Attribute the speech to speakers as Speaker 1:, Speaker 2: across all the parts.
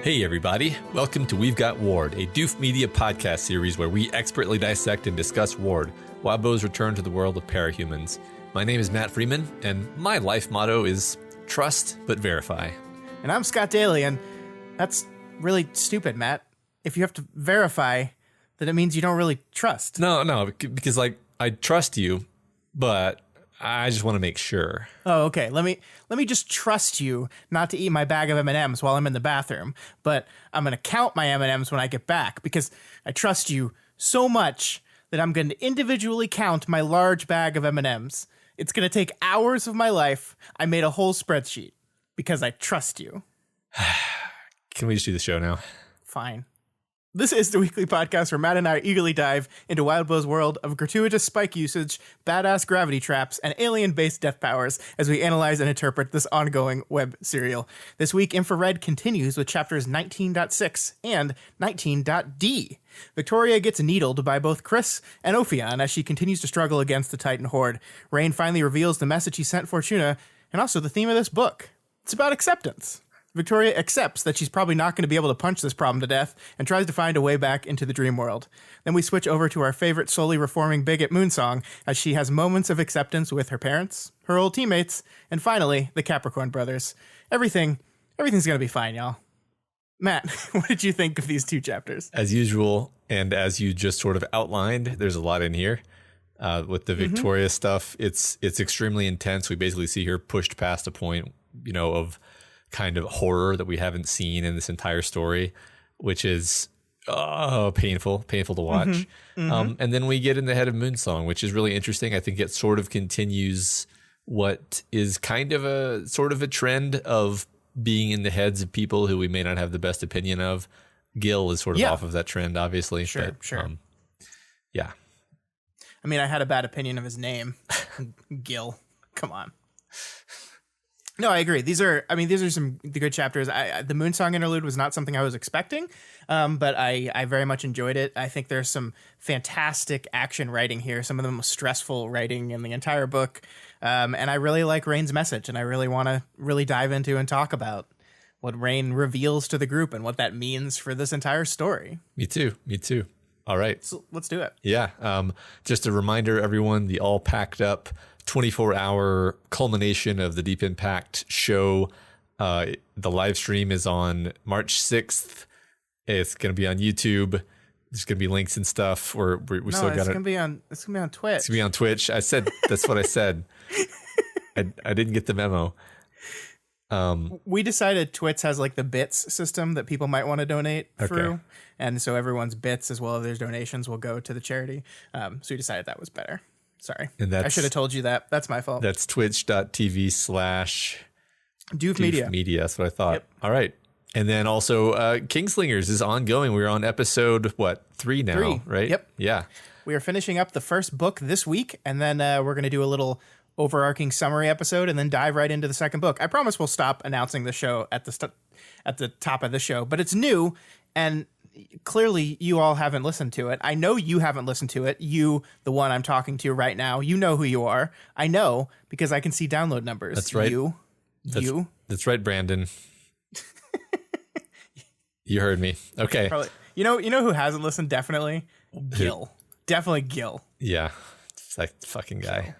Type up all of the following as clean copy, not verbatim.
Speaker 1: Hey everybody, welcome to We've Got Ward, a Doof Media podcast series where we expertly dissect and discuss Ward, Wildbow's return to the world of parahumans. My name is Matt Freeman, and my life motto is trust but verify.
Speaker 2: And I'm Scott Daly, and that's really stupid, Matt. If you have to verify, then it means you don't really trust.
Speaker 1: No, because I trust you, but I just want to make sure.
Speaker 2: Oh, okay. Let me just trust you not to eat my bag of M&Ms while I'm in the bathroom, but I'm going to count my M&Ms when I get back because I trust you so much that I'm going to individually count my large bag of M&Ms. It's going to take hours of my life. I made a whole spreadsheet because I trust you.
Speaker 1: Can we just do the show now?
Speaker 2: Fine. This is the weekly podcast where Matt and I eagerly dive into Wildbow's world of gratuitous spike usage, badass gravity traps, and alien-based death powers as we analyze and interpret this ongoing web serial. This week, Infrared continues with chapters 19.6 and 19.d. Victoria gets needled by both Chris and Ophion as she continues to struggle against the Titan Horde. Rain finally reveals the message he sent Fortuna, and also the theme of this book. It's about acceptance. Victoria accepts that she's probably not going to be able to punch this problem to death and tries to find a way back into the dream world. Then we switch over to our favorite slowly reforming bigot Moonsong as she has moments of acceptance with her parents, her old teammates, and finally, the Capricorn brothers. Everything's going to be fine, y'all. Matt, what did you think of these two chapters?
Speaker 1: As usual, and as you just sort of outlined, there's a lot in here. With the Victoria stuff, it's extremely intense. We basically see her pushed past a point, of kind of horror that we haven't seen in this entire story, which is painful to watch. And then we get in the head of Moonsong, which is really interesting. I think it sort of continues what is kind of a sort of a trend of being in the heads of people who we may not have the best opinion of. Gil is sort of off of that trend, obviously.
Speaker 2: Sure.
Speaker 1: Yeah.
Speaker 2: I mean, I had a bad opinion of his name. Gil. Come on. No, I agree. These are some good chapters. The Moonsong interlude was not something I was expecting, but I very much enjoyed it. I think there's some fantastic action writing here, some of the most stressful writing in the entire book, and I really like Rain's message, and I really want to really dive into and talk about what Rain reveals to the group and what that means for this entire story.
Speaker 1: Me too. All right.
Speaker 2: So let's do it.
Speaker 1: Yeah. Just a reminder, everyone, the all packed up 24-hour culmination of the Deep Impact show. The live stream is on March 6th. It's going to be on YouTube. There's going to be links and stuff. It's going to be on Twitch. It's going to be on Twitch. I said, that's what I said. I didn't get the memo.
Speaker 2: We decided Twitch has like the bits system that people might want to donate through. And so everyone's bits as well as their donations will go to the charity. So we decided that was better. Sorry.
Speaker 1: And
Speaker 2: I should have told you that. That's my fault.
Speaker 1: That's twitch.tv/Doof Media. That's what I thought. Yep. All right. And then also Kingslingers is ongoing. We're on episode, 3 now, right?
Speaker 2: Yep.
Speaker 1: Yeah.
Speaker 2: We are finishing up the first book this week, and then we're going to do a little overarching summary episode and then dive right into the second book. I promise we'll stop announcing the show at the top of the show, but it's new, and clearly you all haven't listened to it. I know you haven't listened to it. You, the one I'm talking to right now, you know who you are. I know because I can see download numbers.
Speaker 1: That's right. That's right, Brandon. You heard me. Okay.
Speaker 2: Probably. You know who hasn't listened? Definitely Gil. Definitely Gil.
Speaker 1: Yeah. It's that fucking guy.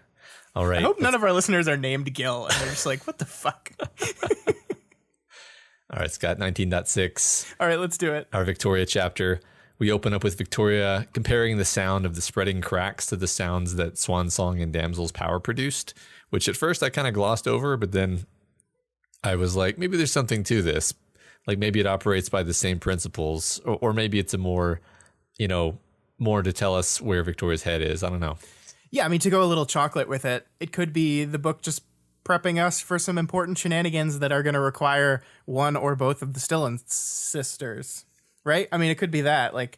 Speaker 1: All right.
Speaker 2: I hope none of our listeners are named Gil and they're just like, what the fuck?
Speaker 1: All right, Scott, 19.6.
Speaker 2: All right, let's do it.
Speaker 1: Our Victoria chapter. We open up with Victoria comparing the sound of the spreading cracks to the sounds that Swan Song and Damsel's power produced, which at first I kind of glossed over, but then I was like, maybe there's something to this. Like maybe it operates by the same principles, or maybe it's a more to tell us where Victoria's head is. I don't know.
Speaker 2: Yeah, I mean, to go a little chocolate with it, it could be the book just prepping us for some important shenanigans that are going to require one or both of the Stillen sisters, right? I mean, it could be that. Like,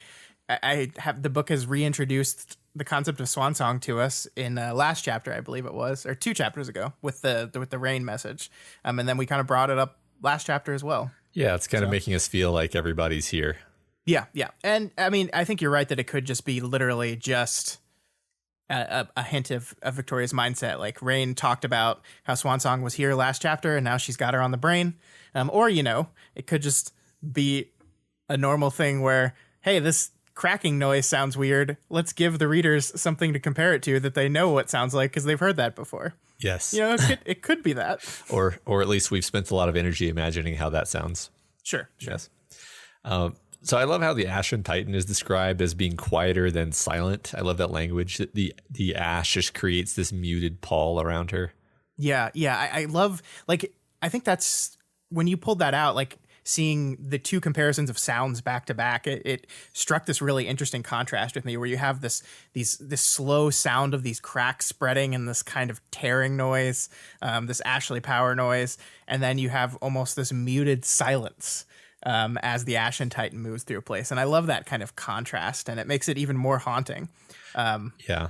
Speaker 2: I have the book has reintroduced the concept of swan song to us in last chapter, I believe it was, or 2 chapters ago, with the rain message, and then we kind of brought it up last chapter as well.
Speaker 1: Yeah, it's kind of making us feel like everybody's here.
Speaker 2: Yeah, and I mean, I think you're right that it could just be literally just a hint of Victoria's mindset. Like, Rain talked about how Swan Song was here last chapter, and now she's got her on the brain. Or, it could just be a normal thing where, hey, this cracking noise sounds weird. Let's give the readers something to compare it to that they know what sounds like because they've heard that before.
Speaker 1: Yes.
Speaker 2: It could be that.
Speaker 1: Or at least we've spent a lot of energy imagining how that sounds.
Speaker 2: Sure.
Speaker 1: Yes. So I love how the Ashen Titan is described as being quieter than silent. I love that language. The ash just creates this muted pall around her.
Speaker 2: Yeah. I love, like, I think that's when you pulled that out, like, seeing the 2 comparisons of sounds back to back, it struck this really interesting contrast with me, where you have this slow sound of these cracks spreading and this kind of tearing noise, this Ashley Power noise, and then you have almost this muted silence as the Ashen Titan moves through a place. And I love that kind of contrast, and it makes it even more haunting.
Speaker 1: Yeah,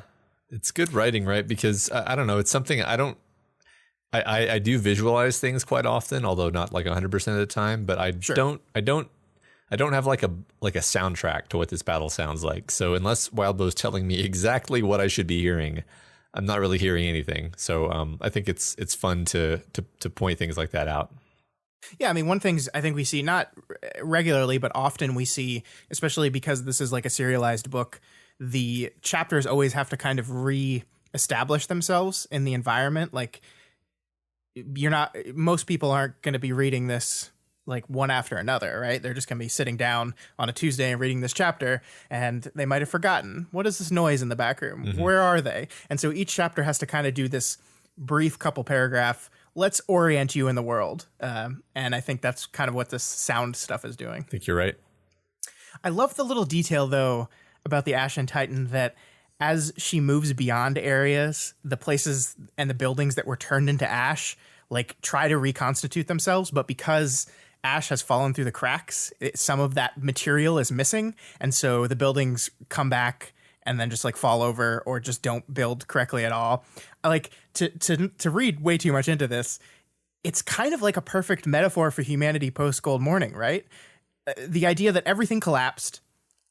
Speaker 1: it's good writing, right? Because I don't know, it's something I do visualize things quite often, although not like 100% of the time, but I don't have like a soundtrack to what this battle sounds like. So unless Wildbow's telling me exactly what I should be hearing, I'm not really hearing anything. So I think it's fun to point things like that out.
Speaker 2: Yeah, I mean, one thing I think we see, not regularly, but often we see, especially because this is like a serialized book, the chapters always have to kind of re-establish themselves in the environment. Like, most people aren't going to be reading this like one after another, right? They're just going to be sitting down on a Tuesday and reading this chapter, and they might have forgotten, what is this noise in the back room? Mm-hmm. Where are they? And so each chapter has to kind of do this brief couple paragraph, let's orient you in the world. And I think that's kind of what this sound stuff is doing.
Speaker 1: I think you're right.
Speaker 2: I love the little detail, though, about the Ashen Titan, that as she moves beyond areas, the places and the buildings that were turned into ash, like, try to reconstitute themselves. But because ash has fallen through the cracks, some of that material is missing. And so the buildings come back and then just like fall over or just don't build correctly at all. I like to read way too much into this. It's kind of like a perfect metaphor for humanity post Gold Morning, right? The idea that everything collapsed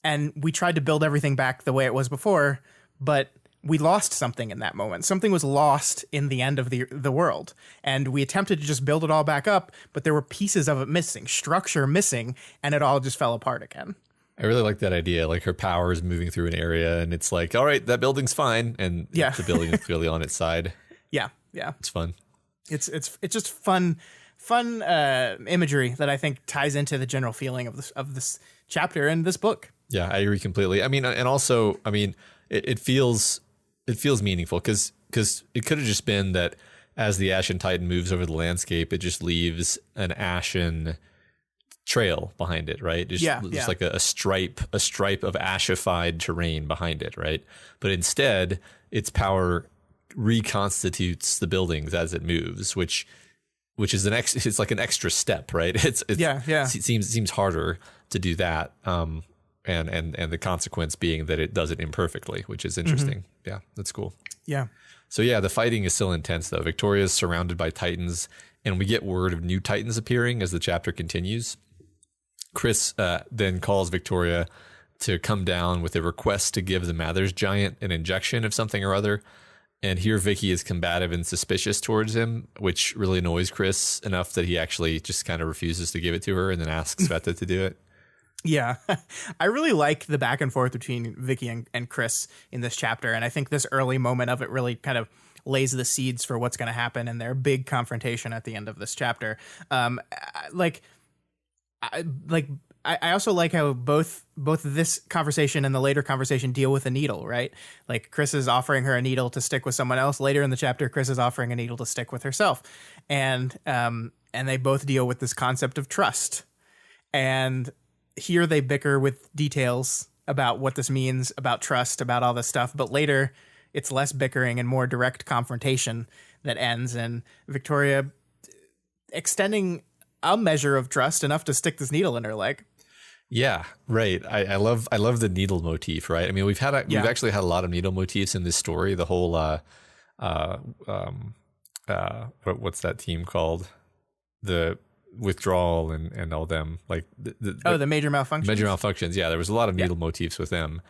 Speaker 2: and we tried to build everything back the way it was before, but we lost something in that moment. Something was lost in the end of the world. And we attempted to just build it all back up, but there were pieces of it missing, structure missing, and it all just fell apart again.
Speaker 1: I really like that idea. Like, her power is moving through an area and it's like, all right, that building's fine. And the building is clearly on its side.
Speaker 2: Yeah.
Speaker 1: It's fun.
Speaker 2: It's just fun imagery that I think ties into the general feeling of this chapter and this book.
Speaker 1: Yeah, I agree completely. I mean, and also, I mean, it feels meaningful because it could have just been that as the Ashen Titan moves over the landscape, it just leaves an ashen trail behind it, right? Just like a stripe of ashified terrain behind it, right? But instead, its power reconstitutes the buildings as it moves, which is it's like an extra step, right? It seems harder to do that. And the consequence being that it does it imperfectly, which is interesting. Mm-hmm. Yeah, that's cool.
Speaker 2: Yeah.
Speaker 1: So yeah, the fighting is still intense though. Victoria's surrounded by Titans, and we get word of new Titans appearing as the chapter continues. Chris then calls Victoria to come down with a request to give the Mathers giant an injection of something or other. And here Vicky is combative and suspicious towards him, which really annoys Chris enough that he actually just kind of refuses to give it to her and then asks Sveta to do it.
Speaker 2: Yeah, I really like the back and forth between Vicky and Chris in this chapter. And I think this early moment of it really kind of lays the seeds for what's going to happen in their big confrontation at the end of this chapter. I also like how both this conversation and the later conversation deal with a needle, right? Like, Chris is offering her a needle to stick with someone else. Later in the chapter, Chris is offering a needle to stick with herself. And they both deal with this concept of trust. And here they bicker with details about what this means, about trust, about all this stuff. But later, it's less bickering and more direct confrontation that ends, and Victoria extending a measure of trust enough to stick this needle in her leg.
Speaker 1: Yeah, right. I love the needle motif, right? I mean, we've actually had a lot of needle motifs in this story. The whole what's that team called? The withdrawal and all them, like
Speaker 2: the major malfunctions.
Speaker 1: Major malfunctions. Yeah, there was a lot of needle motifs with them,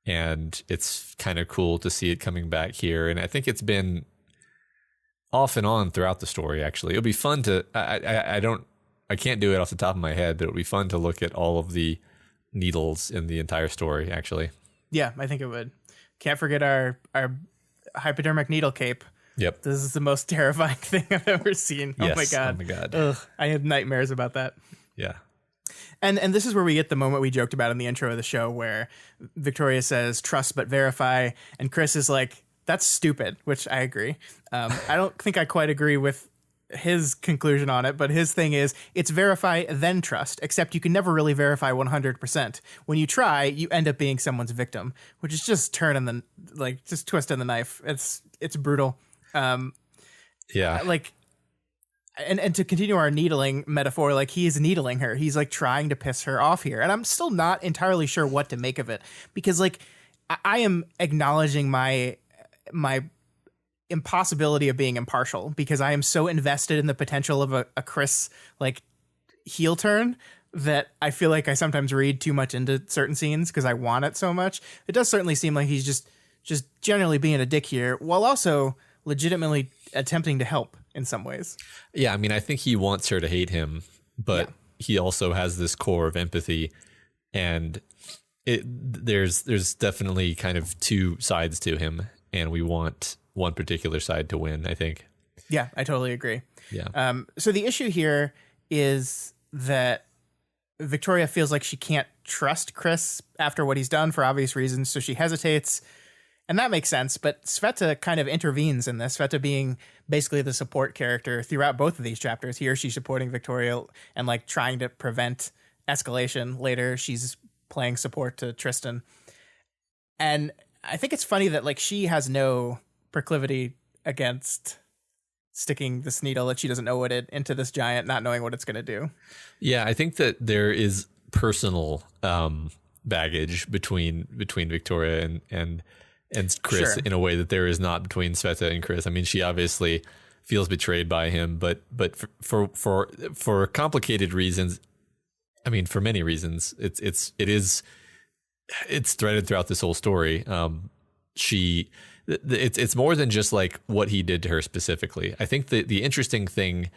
Speaker 1: and it's kind of cool to see it coming back here. And I think it's been off and on throughout the story. Actually, it'll be fun to. I can't do it off the top of my head, but it'll be fun to look at all of the needles in the entire story. Actually,
Speaker 2: yeah, I think it would. Can't forget our hypodermic needle cape.
Speaker 1: Yep.
Speaker 2: This is the most terrifying thing I've ever seen.
Speaker 1: Yes.
Speaker 2: Oh my god.
Speaker 1: Oh my god.
Speaker 2: Ugh, I have nightmares about that.
Speaker 1: Yeah.
Speaker 2: And this is where we get the moment we joked about in the intro of the show where Victoria says, trust but verify. And Chris is like, that's stupid, which I agree. I don't think I quite agree with his conclusion on it, but his thing is it's verify then trust, except you can never really verify 100%. When you try, you end up being someone's victim, which is just just twisting the knife. It's brutal.
Speaker 1: Yeah.
Speaker 2: Like, and to continue our needling metaphor, like he is needling her. He's like trying to piss her off here. And I'm still not entirely sure what to make of it because like I am acknowledging my impossibility of being impartial because I am so invested in the potential of a Chris like heel turn that I feel like I sometimes read too much into certain scenes because I want it so much. It does certainly seem like he's just generally being a dick here while also legitimately attempting to help in some ways.
Speaker 1: Yeah, I mean, I think he wants her to hate him, but he also has this core of empathy, and there's definitely kind of two sides to him, and we want one particular side to win, I think.
Speaker 2: Yeah, I totally agree.
Speaker 1: Yeah.
Speaker 2: So the issue here is that Victoria feels like she can't trust Chris after what he's done for obvious reasons, so she hesitates. And that makes sense, but Sveta kind of intervenes in this, Sveta being basically the support character throughout both of these chapters. Here, she's supporting Victoria and like trying to prevent escalation. Later, she's playing support to Tristan. And I think it's funny that like she has no proclivity against sticking this needle that she doesn't know what into this giant, not knowing what it's going to do.
Speaker 1: Yeah, I think that there is personal baggage between Victoria and Chris in a way that there is not between Sveta and Chris. I mean, she obviously feels betrayed by him, but for complicated reasons. I mean, for many reasons, it's threaded throughout this whole story. It's more than just like what he did to her specifically. I think the interesting thing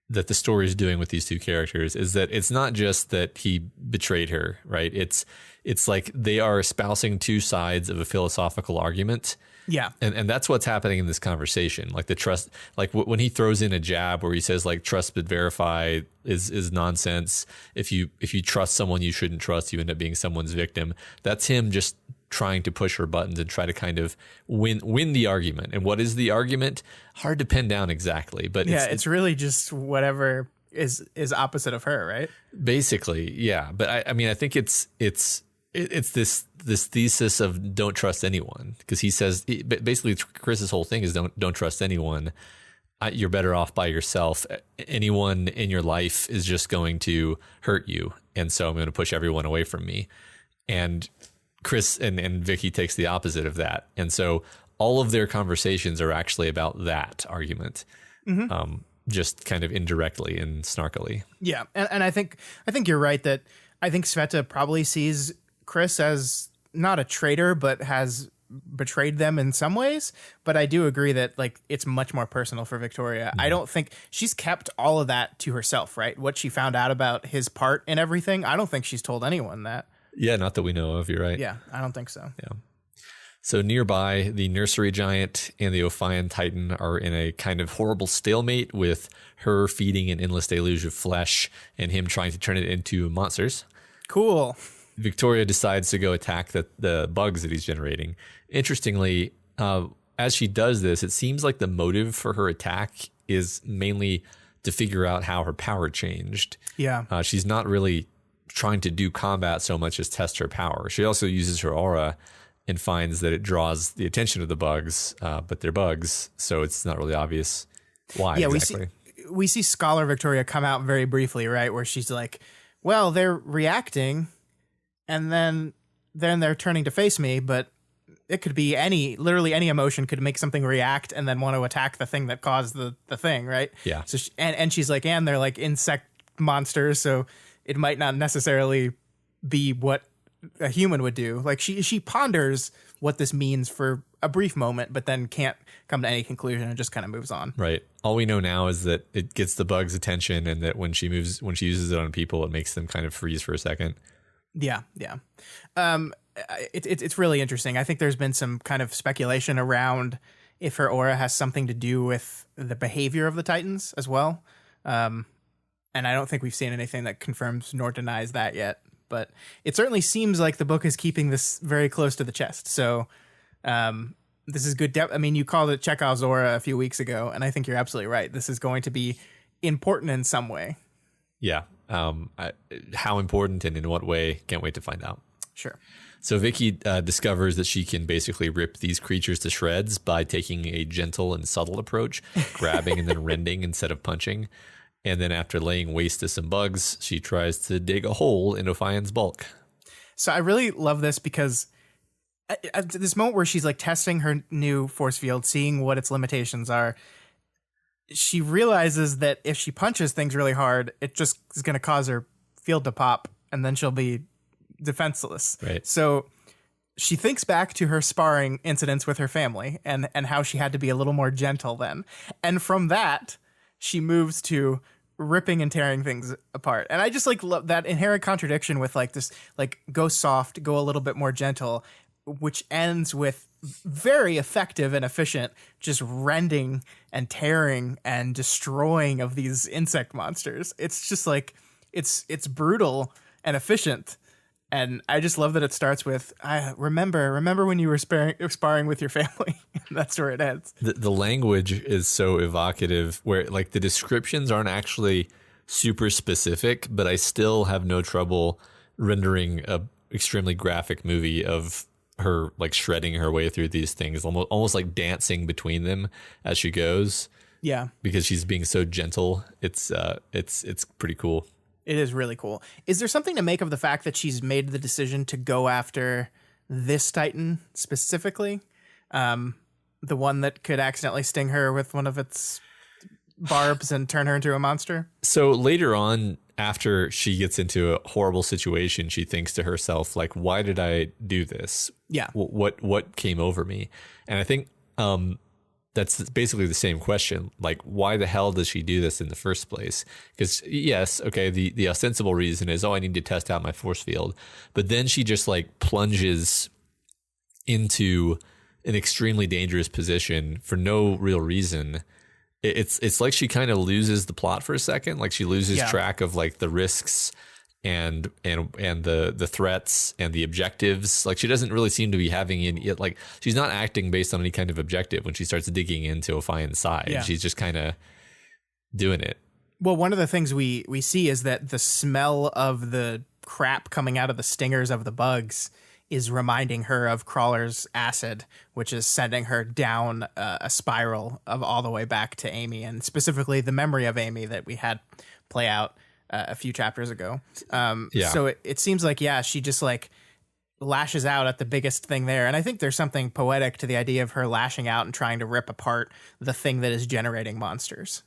Speaker 1: that the story is doing with these two characters is that it's not just that he betrayed her, right? It's like they are espousing two sides of a philosophical argument.
Speaker 2: Yeah.
Speaker 1: And that's what's happening in this conversation. Like the trust, like when he throws in a jab where he says like trust but verify is nonsense. If you trust someone you shouldn't trust, you end up being someone's victim. That's him just trying to push her buttons and try to kind of win the argument. And what is the argument? Hard to pin down exactly, but
Speaker 2: it's really just whatever is opposite of her, right?
Speaker 1: Basically, yeah. But I mean, I think it's this thesis of don't trust anyone, because he says basically Chris's whole thing is don't trust anyone. You're better off by yourself. Anyone in your life is just going to hurt you, and so I'm going to push everyone away from me. And Chris and Vicky takes the opposite of that, and so all of their conversations are actually about that argument, just kind of indirectly and snarkily. Yeah,
Speaker 2: and I think you're right that I think Sveta probably sees Chris as not a traitor, but has betrayed them in some ways. But I do agree that like it's much more personal for Victoria. I don't think she's kept all of that to herself, right? What she found out about his part in everything, I don't think she's told anyone that.
Speaker 1: Yeah, not that we know of. You're right.
Speaker 2: Yeah, I don't think so.
Speaker 1: Yeah. So nearby, the nursery giant and the Ophion Titan are in a kind of horrible stalemate, with her feeding an endless deluge of flesh and him trying to turn it into monsters.
Speaker 2: Cool.
Speaker 1: Victoria decides to go attack the bugs that he's generating. Interestingly, as she does this, it seems like the motive for her attack is mainly to figure out how her power changed.
Speaker 2: Yeah.
Speaker 1: She's not really trying to do combat so much as test her power. She also uses her aura and finds that it draws the attention of the bugs, but they're bugs, so it's not really obvious why exactly.
Speaker 2: We see Scholar Victoria come out very briefly, right, where she's like, well, they're reacting, and then they're turning to face me, but it could be literally any emotion could make something react and then want to attack the thing that caused the thing, right?
Speaker 1: Yeah.
Speaker 2: So and she's like, and they're like insect monsters, so it might not necessarily be what a human would do. Like she ponders what this means for a brief moment, but then can't come to any conclusion and just kind of moves on.
Speaker 1: Right. All we know now is that it gets the bugs' attention, and that when she uses it on people, it makes them kind of freeze for a second.
Speaker 2: Yeah. It's really interesting. I think there's been some kind of speculation around if her aura has something to do with the behavior of the Titans as well. And I don't think we've seen anything that confirms nor denies that yet. But it certainly seems like the book is keeping this very close to the chest. So this is good depth. I mean, you called it Chekhov's aura a few weeks ago, and I think you're absolutely right. This is going to be important in some way.
Speaker 1: Yeah. How important and in what way? Can't wait to find out.
Speaker 2: Sure.
Speaker 1: So Vicky discovers that she can basically rip these creatures to shreds by taking a gentle and subtle approach, grabbing and then rending instead of punching. And then after laying waste to some bugs, she tries to dig a hole in Ophion's bulk.
Speaker 2: So I really love this because at this moment where she's like testing her new force field, seeing what its limitations are, she realizes that if she punches things really hard, it just is going to cause her field to pop, and then she'll be defenseless.
Speaker 1: Right.
Speaker 2: So she thinks back to her sparring incidents with her family and how she had to be a little more gentle then. And from that, she moves to ripping and tearing things apart. And I just like love that inherent contradiction with like this, like go soft, go a little bit more gentle, which ends with very effective and efficient, just rending and tearing and destroying of these insect monsters. It's just like, it's brutal and efficient. And I just love that it starts with, I remember when you were sparring with your family. That's where it ends.
Speaker 1: The language is so evocative, where like the descriptions aren't actually super specific, but I still have no trouble rendering a extremely graphic movie of her like shredding her way through these things, almost like dancing between them as she goes.
Speaker 2: Yeah.
Speaker 1: Because she's being so gentle. It's pretty cool.
Speaker 2: It is really cool. Is there something to make of the fact that she's made the decision to go after this Titan specifically? The one that could accidentally sting her with one of its barbs and turn her into a monster?
Speaker 1: So later on, after she gets into a horrible situation, she thinks to herself, like, why did I do this?
Speaker 2: Yeah.
Speaker 1: What came over me? And I think that's basically the same question. Like, why the hell does she do this in the first place? Because yes, okay, the ostensible reason is, I need to test out my force field. But then she just like plunges into an extremely dangerous position for no real reason. It's like she kind of loses the plot for a second. Like she loses track of like the risks and the threats and the objectives. Like she doesn't really seem to be having any, like she's not acting based on any kind of objective when she starts digging into Ophion's side. Yeah. She's just kind of doing it.
Speaker 2: Well, one of the things we see is that the smell of the crap coming out of the stingers of the bugs is reminding her of Crawler's acid, which is sending her down a spiral of all the way back to Amy, and specifically the memory of Amy that we had play out a few chapters ago. So it seems like, she just like lashes out at the biggest thing there. And I think there's something poetic to the idea of her lashing out and trying to rip apart the thing that is generating monsters.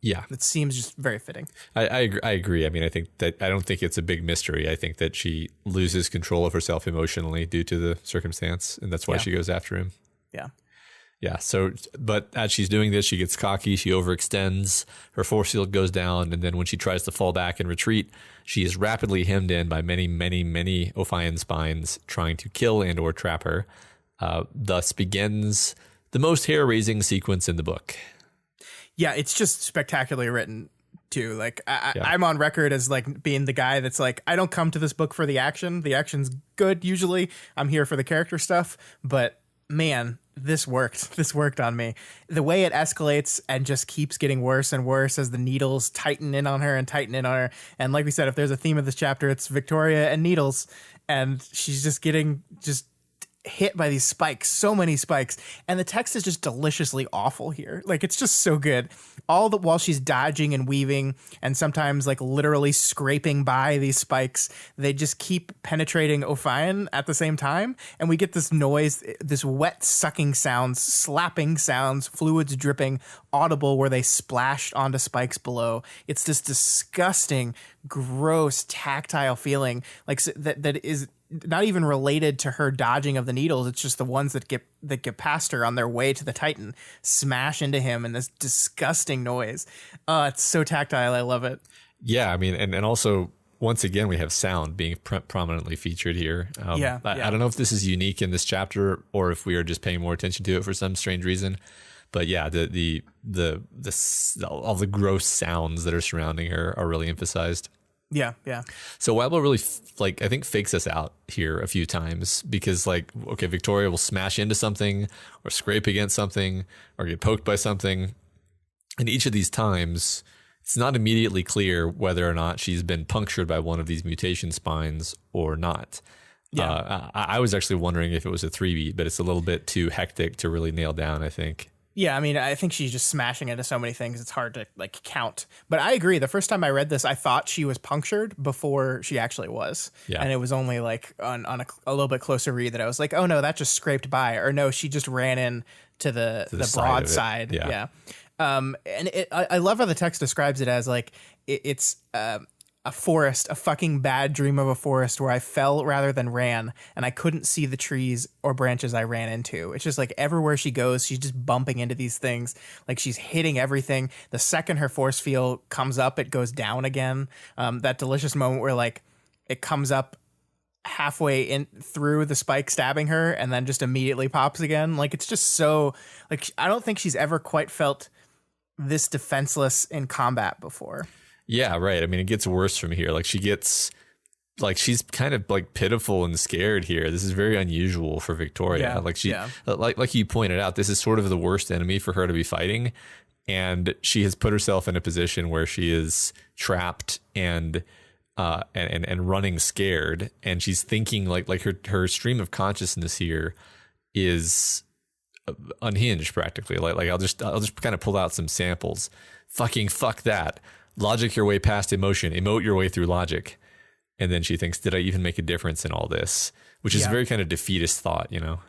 Speaker 2: It seems just very fitting.
Speaker 1: I agree. I mean, I don't think it's a big mystery. I think that she loses control of herself emotionally due to the circumstance, and that's why she goes after him. Yeah. So, but as she's doing this, she gets cocky. She overextends. Her force field goes down, and then when she tries to fall back and retreat, she is rapidly hemmed in by many, many, many Ophion spines trying to kill and or trap her. Thus begins the most hair-raising sequence in the book.
Speaker 2: Yeah, it's just spectacularly written too. Like I'm on record as like being the guy that's like, I don't come to this book for the action. The action's good usually. I'm here for the character stuff. But man, this worked. This worked on me. The way it escalates and just keeps getting worse and worse as the needles tighten in on her and tighten in on her. And like we said, if there's a theme of this chapter, it's Victoria and needles. And she's just getting just hit by these spikes, so many spikes, and the text is just deliciously awful here. Like, it's just so good. All the while she's dodging and weaving and sometimes like literally scraping by these spikes, they just keep penetrating Ophion at the same time, and we get this noise, this wet sucking sounds, slapping sounds, fluids dripping, audible where they splashed onto spikes below. It's this disgusting, gross, tactile feeling, like that is not even related to her dodging of the needles. It's just the ones that get past her on their way to the Titan smash into him in this disgusting noise. It's so tactile. I love it.
Speaker 1: Yeah, I mean, and also once again we have sound being prominently featured here. I don't know if this is unique in this chapter or if we are just paying more attention to it for some strange reason. But yeah, all the gross sounds that are surrounding her are really emphasized.
Speaker 2: Yeah, yeah.
Speaker 1: So Wild Bill really I think fakes us out here a few times because okay, Victoria will smash into something or scrape against something or get poked by something. And each of these times, it's not immediately clear whether or not she's been punctured by one of these mutation spines or not. Yeah. I was actually wondering if it was a 3-beat, but it's a little bit too hectic to really nail down, I think.
Speaker 2: Yeah, I mean, I think she's just smashing into so many things. It's hard to like count. But I agree. The first time I read this, I thought she was punctured before she actually was. Yeah. And it was only like on a little bit closer read that I was like, oh no, that just scraped by. Or no, she just ran in to the broad side. Yeah. I love how the text describes it as like it's a forest, a fucking bad dream of a forest where I fell rather than ran, and I couldn't see the trees or branches I ran into. It's just like everywhere she goes, she's just bumping into these things. Like she's hitting everything. The second her force field comes up, it goes down again. That delicious moment where like it comes up halfway in through the spike stabbing her and then just immediately pops again. Like it's just so like, I don't think she's ever quite felt this defenseless in combat before.
Speaker 1: Yeah, right. I mean, it gets worse from here. Like she's kind of like pitiful and scared here. This is very unusual for Victoria.
Speaker 2: Yeah,
Speaker 1: like you pointed out, this is sort of the worst enemy for her to be fighting. And she has put herself in a position where she is trapped and running scared. And she's thinking like her stream of consciousness here is unhinged practically. Like I'll just kind of pull out some samples. Fucking fuck that. Logic your way past emotion, emote your way through logic. And then she thinks, did I even make a difference in all this? Which is a very kind of defeatist thought, you know?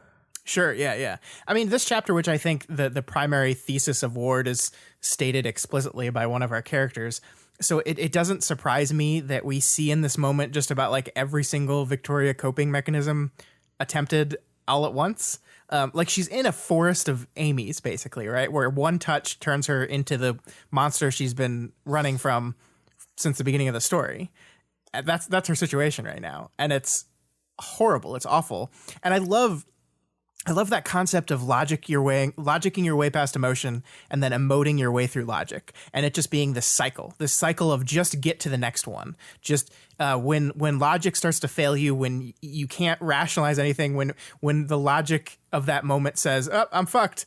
Speaker 2: Sure, yeah. I mean, this chapter, which I think the primary thesis of Ward is stated explicitly by one of our characters. So it doesn't surprise me that we see in this moment just about like every single Victoria coping mechanism attempted all at once. Like she's in a forest of Amy's basically, right? Where one touch turns her into the monster she's been running from since the beginning of the story. And that's her situation right now. And it's horrible. It's awful. And I love that concept of logicking your way past emotion and then emoting your way through logic. And it just being this cycle of just get to the next one. Just when logic starts to fail you, when you can't rationalize anything, when the logic of that moment says, oh, I'm fucked,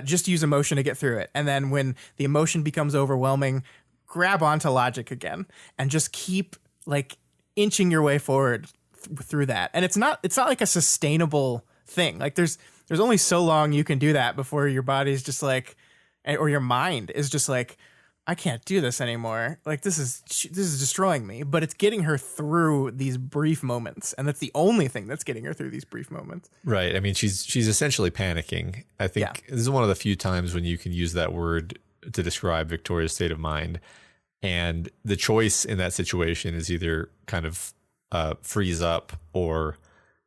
Speaker 2: just use emotion to get through it. And then when the emotion becomes overwhelming, grab onto logic again and just keep like inching your way forward through that. And it's not like a sustainable thing. Like there's only so long you can do that before your body's just like, or your mind is just like, I can't do this anymore. Like this is destroying me. But it's getting her through these brief moments, and that's the only thing that's getting her through these brief moments.
Speaker 1: Right. I mean, she's essentially panicking. I think this is one of the few times when you can use that word to describe Victoria's state of mind. And the choice in that situation is either kind of freeze up or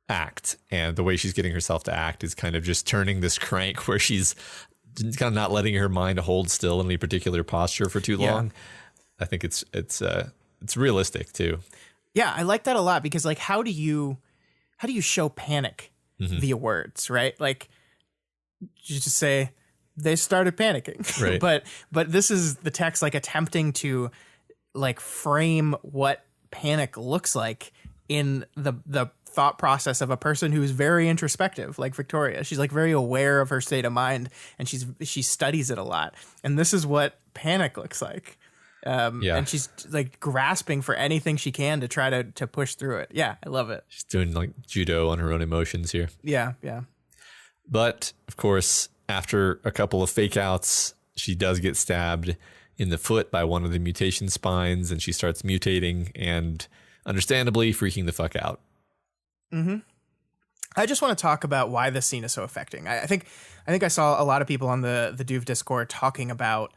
Speaker 1: act. And the way she's getting herself to act is kind of just turning this crank where she's kind of not letting her mind hold still in any particular posture for too long. I think it's realistic too.
Speaker 2: Yeah, I like that a lot because like how do you show panic via words, right? Like you just say they started panicking.
Speaker 1: Right.
Speaker 2: but this is the text like attempting to like frame what panic looks like in the thought process of a person who's very introspective, like Victoria. She's like very aware of her state of mind, and she studies it a lot. And this is what panic looks like. And she's like grasping for anything she can to try to push through it. Yeah, I love it.
Speaker 1: She's doing like judo on her own emotions here.
Speaker 2: Yeah.
Speaker 1: But of course, after a couple of fake outs, she does get stabbed in the foot by one of the mutation spines, and she starts mutating and understandably freaking the fuck out.
Speaker 2: Mm-hmm. I just want to talk about why this scene is so affecting. I think I saw a lot of people on the Duve Discord talking about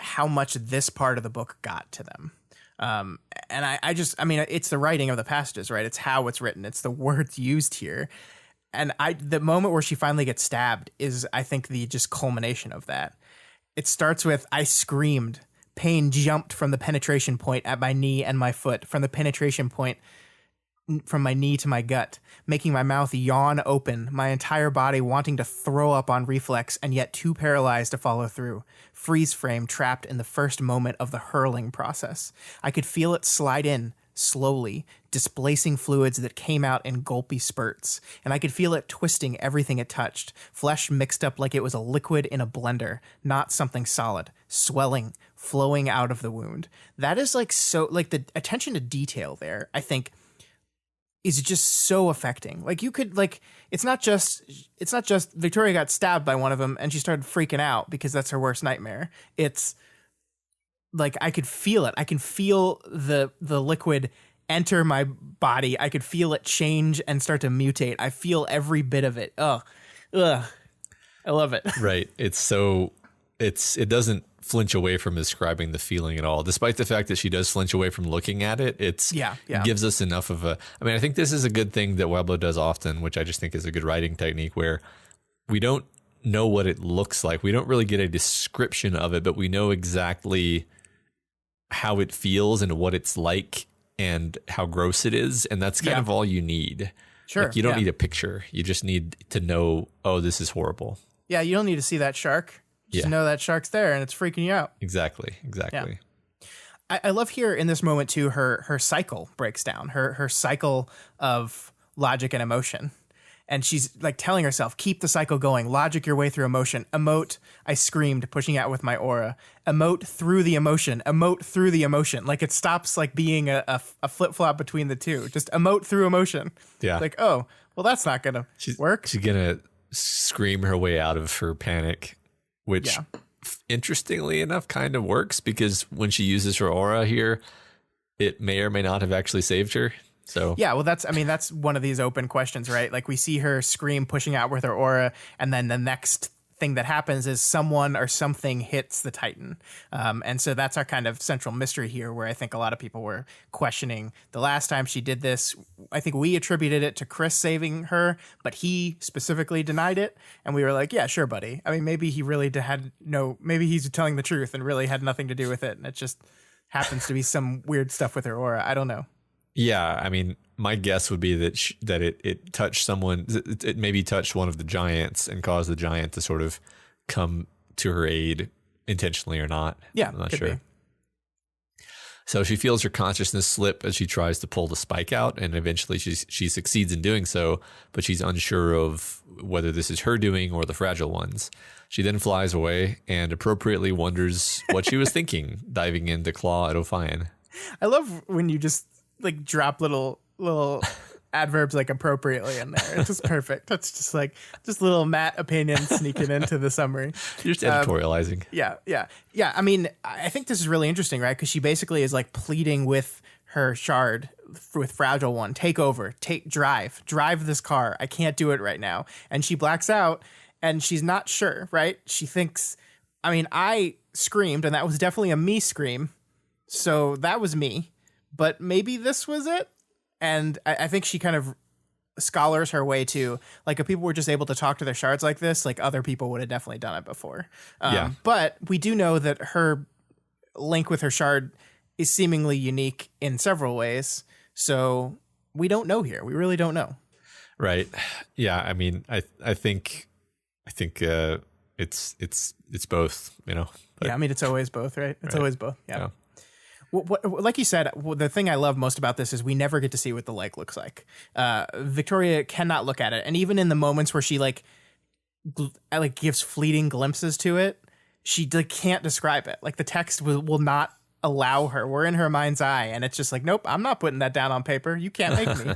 Speaker 2: how much this part of the book got to them. And I mean, it's the writing of the passages, right? It's how it's written. It's the words used here. And the moment where she finally gets stabbed is, I think, the just culmination of that. It starts with, I screamed. Pain jumped from the penetration point at my knee and my foot, from the penetration point from my knee to my gut, making my mouth yawn open, my entire body wanting to throw up on reflex and yet too paralyzed to follow through. Freeze frame trapped in the first moment of the hurling process. I could feel it slide in, slowly, displacing fluids that came out in gulpy spurts, and I could feel it twisting everything it touched, flesh mixed up like it was a liquid in a blender, not something solid, swelling, flowing out of the wound. That is like so, like the attention to detail there, I think, is just so affecting. Like you could like, it's not just Victoria got stabbed by one of them and she started freaking out because that's her worst nightmare. It's like, I could feel it. I can feel the liquid enter my body. I could feel it change and start to mutate. I feel every bit of it. Ugh. I love it.
Speaker 1: Right. It doesn't flinch away from describing the feeling at all, despite the fact that she does flinch away from looking at it. It gives us enough of a, I mean, I think this is a good thing that Weblo does often, which I just think is a good writing technique, where we don't know what it looks like. We don't really get a description of it, but we know exactly how it feels and what it's like and how gross it is. And that's kind of all you need.
Speaker 2: Sure.
Speaker 1: Like, you don't need a picture. You just need to know, oh, this is horrible.
Speaker 2: Yeah. You don't need to see that shark. Just know that shark's there and it's freaking you out.
Speaker 1: Exactly. Yeah.
Speaker 2: I love here in this moment too, her cycle breaks down, her cycle of logic and emotion. And she's like telling herself, keep the cycle going, logic your way through emotion, emote, I screamed, pushing out with my aura, emote through the emotion, emote through the emotion. Like it stops like being a flip-flop between the two, just emote through emotion.
Speaker 1: Yeah.
Speaker 2: Like, oh, well, that's not going to work.
Speaker 1: She's going to scream her way out of her panic, which interestingly enough kind of works, because when she uses her aura here, it may or may not have actually saved her. So
Speaker 2: yeah, well, that's one of these open questions, right? Like we see her scream pushing out with her aura, and then the next thing that happens is someone or something hits the Titan. And so that's our kind of central mystery here, where I think a lot of people were questioning the last time she did this. I think we attributed it to Chris saving her, but he specifically denied it. And we were like, yeah, sure, buddy. I mean, maybe he really maybe he's telling the truth and really had nothing to do with it. And it just happens to be some weird stuff with her aura. I don't know.
Speaker 1: Yeah, I mean, my guess would be that it touched someone. It maybe touched one of the giants and caused the giant to sort of come to her aid, intentionally or not.
Speaker 2: Yeah,
Speaker 1: I'm not sure. So she feels her consciousness slip as she tries to pull the spike out, and eventually she succeeds in doing so, but she's unsure of whether this is her doing or the Fragile One's. She then flies away and appropriately wonders what she was thinking, diving in to claw at Ophion.
Speaker 2: I love when you just like drop little adverbs like appropriately in there. It's just perfect. That's just little Matt opinion sneaking into the summary.
Speaker 1: You're just editorializing.
Speaker 2: Yeah. I mean, I think this is really interesting, right? Because she basically is like pleading with her shard, with Fragile One, take over, drive this car. I can't do it right now. And she blacks out and she's not sure, right? She thinks, I mean, I screamed and that was definitely a me scream. So that was me. But maybe this was it. And I think she kind of scholars her way to, like, if people were just able to talk to their shards like this, like other people would have definitely done it before. But we do know that her link with her shard is seemingly unique in several ways. So we don't know here. We really don't know.
Speaker 1: Right. Yeah. I mean, I think it's both, you know.
Speaker 2: But, yeah. I mean, it's always both, right? It's always both. Yeah. Like you said, the thing I love most about this is we never get to see what the lake looks like. Victoria cannot look at it. And even in the moments where she gives fleeting glimpses to it, she can't describe it. Like the text will not allow her. We're in her mind's eye, and it's just like, nope, I'm not putting that down on paper. You can't make me.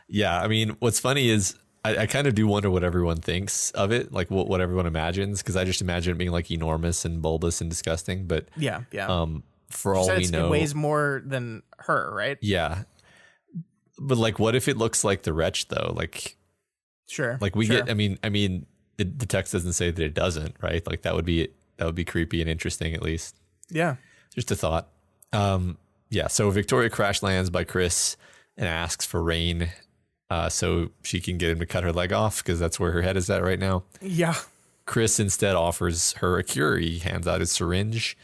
Speaker 1: Yeah, I mean, what's funny is I kind of do wonder what everyone thinks of it, like what everyone imagines, because I just imagine it being like enormous and bulbous and disgusting. But
Speaker 2: Yeah.
Speaker 1: for
Speaker 2: She
Speaker 1: all
Speaker 2: said
Speaker 1: we know,
Speaker 2: it weighs more than her, right?
Speaker 1: yeah. But like, what if it looks like the wretch though? Like,
Speaker 2: Sure.
Speaker 1: like we get. I mean, the text doesn't say that it doesn't, right? Like that would be creepy and interesting at least.
Speaker 2: Yeah.
Speaker 1: Just a thought. Yeah. So Victoria crash lands by Chris and asks for rain, so she can get him to cut her leg off because that's where her head is at right now.
Speaker 2: Yeah.
Speaker 1: Chris instead offers her a cure. He hands out his syringe,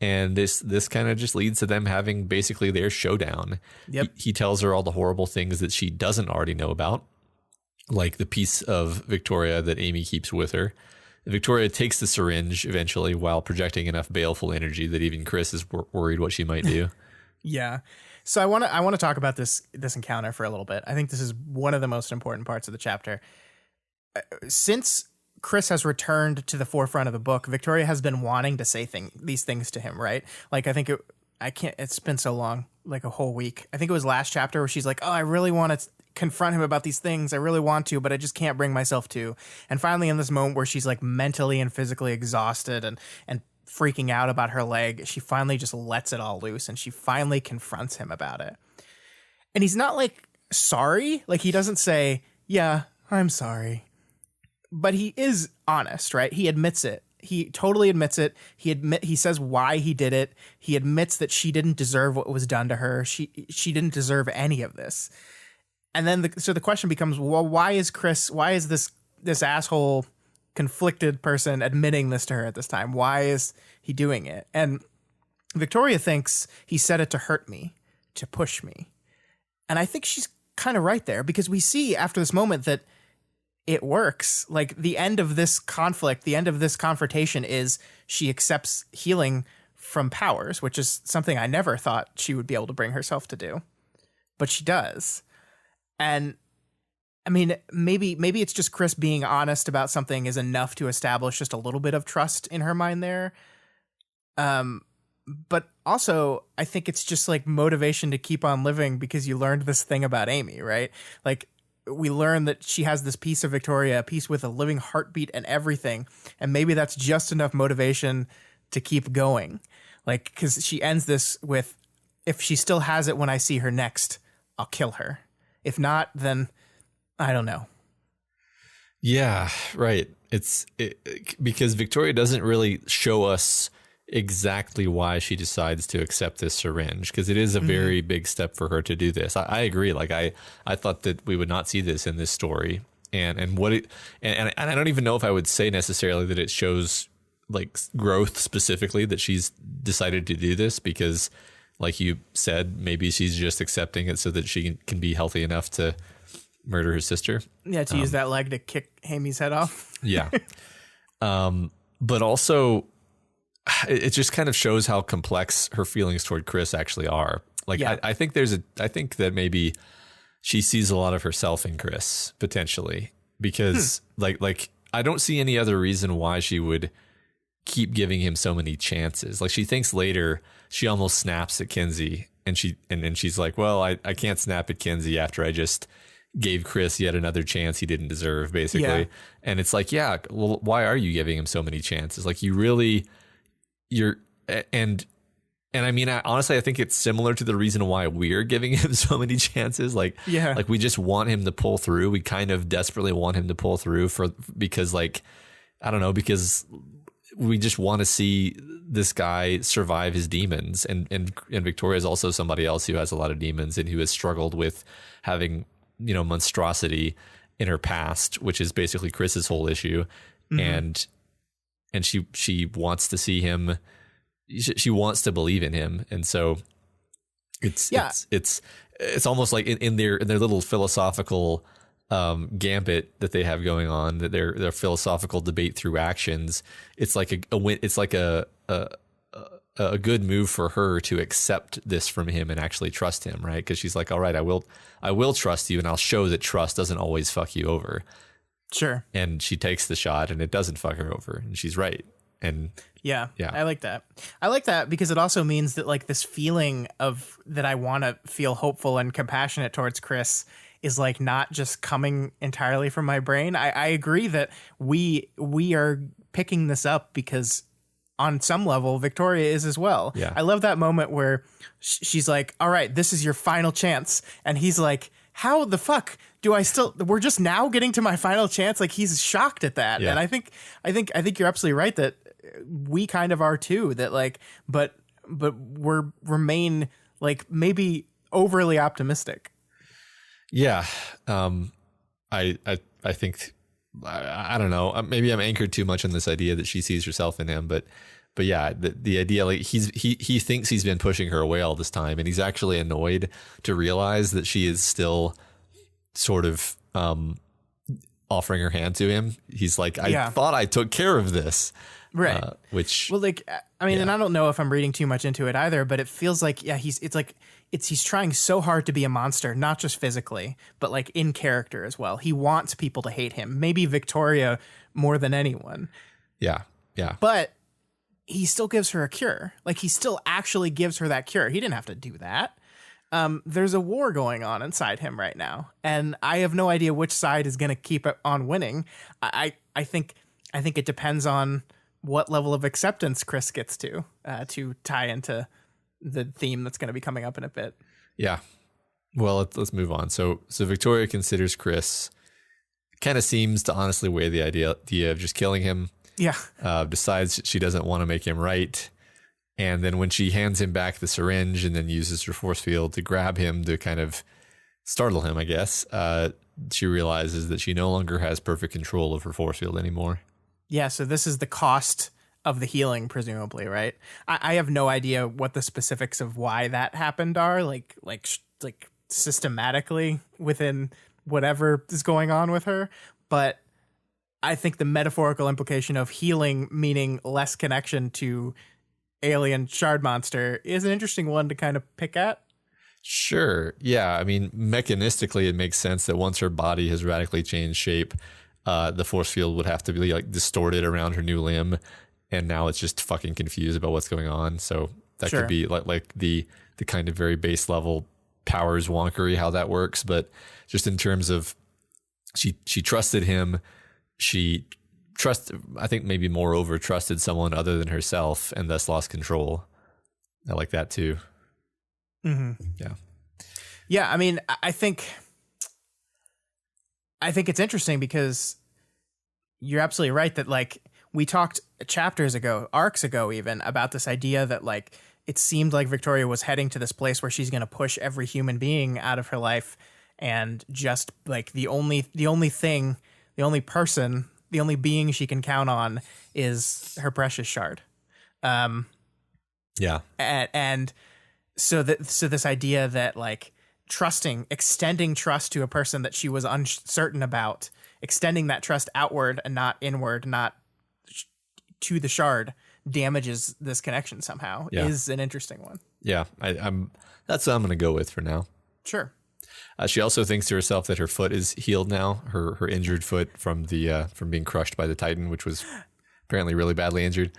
Speaker 1: and this kind of just leads to them having basically their showdown.
Speaker 2: Yep.
Speaker 1: He tells her all the horrible things that she doesn't already know about, like the piece of Victoria that Amy keeps with her. Victoria takes the syringe eventually while projecting enough baleful energy that even Chris is worried what she might do.
Speaker 2: Yeah. So I want to talk about this encounter for a little bit. I think this is one of the most important parts of the chapter. Since Chris has returned to the forefront of the book, Victoria has been wanting to say these things to him, right? Like it's been so long, like a whole week. I think it was last chapter where she's like, "Oh, I really want to confront him about these things. I really want to, but I just can't bring myself to." And finally in this moment where she's like mentally and physically exhausted and freaking out about her leg, she finally just lets it all loose and she finally confronts him about it. And he's not like sorry, like he doesn't say, "Yeah, I'm sorry." But he is honest, right? He admits it. He totally admits it. He says why he did it. He admits that she didn't deserve what was done to her. She didn't deserve any of this. And then so the question becomes, well, why is this asshole conflicted person admitting this to her at this time? Why is he doing it? And Victoria thinks he said it to hurt me, to push me. And I think she's kind of right there, because we see after this moment that it works. Like the end of this conflict, the end of this confrontation is she accepts healing from powers, which is something I never thought she would be able to bring herself to do. But she does. And I mean, maybe it's just Chris being honest about something is enough to establish just a little bit of trust in her mind there. But also, I think it's just like motivation to keep on living because you learned this thing about Amy, right? Like we learn that she has this piece of Victoria, a piece with a living heartbeat and everything. And maybe that's just enough motivation to keep going. Like, because she ends this with, if she still has it when I see her next, I'll kill her. If not, then I don't know.
Speaker 1: Yeah, right. Because Victoria doesn't really show us exactly why she decides to accept this syringe, because it is a very big step for her to do this. I agree. Like I thought that we would not see this in this story, and I don't even know if I would say necessarily that it shows like growth specifically that she's decided to do this, because like you said, maybe she's just accepting it so that she can be healthy enough to murder her sister.
Speaker 2: Yeah, to use that leg to kick Amy's head off. Yeah.
Speaker 1: But also it just kind of shows how complex her feelings toward Chris actually are. Like, yeah. I think that maybe she sees a lot of herself in Chris potentially, because like I don't see any other reason why she would keep giving him so many chances. Like she thinks later she almost snaps at Kinsey, and she's like, well, I can't snap at Kinsey after I just gave Chris yet another chance he didn't deserve, basically. Yeah. And it's like, yeah, well, why are you giving him so many chances? Like and I mean, honestly, I think it's similar to the reason why we're giving him so many chances. Like, yeah, like we just want him to pull through. We kind of desperately want him to pull through because like, I don't know, because we just want to see this guy survive his demons. And Victoria is also somebody else who has a lot of demons and who has struggled with having, monstrosity in her past, which is basically Chris's whole issue. Mm-hmm. And she wants to see him. She wants to believe in him. And so it's almost like in their little philosophical gambit that they have going on, that their philosophical debate through actions. It's like a good move for her to accept this from him and actually trust him, right? Because she's like, all right, I will trust you, and I'll show that trust doesn't always fuck you over.
Speaker 2: Sure.
Speaker 1: And she takes the shot, and it doesn't fuck her over, and she's right. And
Speaker 2: Yeah,
Speaker 1: yeah.
Speaker 2: I like that. I like that because it also means that like this feeling of that I want to feel hopeful and compassionate towards Chris is like not just coming entirely from my brain. I agree that we are picking this up because on some level Victoria is as well.
Speaker 1: Yeah.
Speaker 2: I love that moment where she's like, all right, this is your final chance. And he's like, how the fuck do I still, we're just now getting to my final chance. Like he's shocked at that.
Speaker 1: Yeah.
Speaker 2: And I think you're absolutely right that we kind of are too, that like, but remain like maybe overly optimistic.
Speaker 1: Yeah. I think, I don't know. Maybe I'm anchored too much on this idea that she sees herself in him, but yeah, the idea, like he thinks he's been pushing her away all this time, and he's actually annoyed to realize that she is still sort of offering her hand to him. He's like, I thought I took care of this.
Speaker 2: Right.
Speaker 1: Which,
Speaker 2: well, like, I mean, and I don't know if I'm reading too much into it either, but it feels like, he's trying so hard to be a monster, not just physically, but like in character as well. He wants people to hate him. Maybe Victoria more than anyone.
Speaker 1: Yeah. Yeah.
Speaker 2: But he still gives her a cure. Like he still actually gives her that cure. He didn't have to do that. There's a war going on inside him right now, and I have no idea which side is going to keep it on winning. I think it depends on what level of acceptance Chris gets to tie into the theme that's going to be coming up in a bit.
Speaker 1: Yeah. Well, let's move on. So Victoria considers Chris, kind of seems to honestly weigh the idea of just killing him.
Speaker 2: Yeah.
Speaker 1: Decides she doesn't want to make him right. And then when she hands him back the syringe and then uses her force field to grab him to kind of startle him, I guess, she realizes that she no longer has perfect control of her force field anymore. Yeah,
Speaker 2: so this is the cost of the healing, presumably, right? I have no idea what the specifics of why that happened are, like systematically within whatever is going on with her. But I think the metaphorical implication of healing meaning less connection to alien shard monster is an interesting one to kind of pick at.
Speaker 1: Sure. Yeah. I mean, mechanistically, it makes sense that once her body has radically changed shape, the force field would have to be like distorted around her new limb. And now it's just fucking confused about what's going on. So that could be like the kind of very base level powers wonkery, how that works. But just in terms of she trusted him, I think maybe moreover trusted someone other than herself and thus lost control. I like that too.
Speaker 2: Mm-hmm.
Speaker 1: Yeah.
Speaker 2: Yeah. I mean, I think it's interesting because you're absolutely right that like we talked chapters ago, arcs ago, even about this idea that like it seemed like Victoria was heading to this place where she's going to push every human being out of her life. And just like the only thing, the only person, the only being she can count on is her precious shard.
Speaker 1: Yeah.
Speaker 2: And so this idea that like extending trust to a person that she was uncertain about, extending that trust outward and not inward, not to the shard, damages this connection somehow, is an interesting one.
Speaker 1: Yeah. That's what I'm going to go with for now.
Speaker 2: Sure.
Speaker 1: She also thinks to herself that her foot is healed now, her injured foot from being crushed by the Titan, which was apparently really badly injured.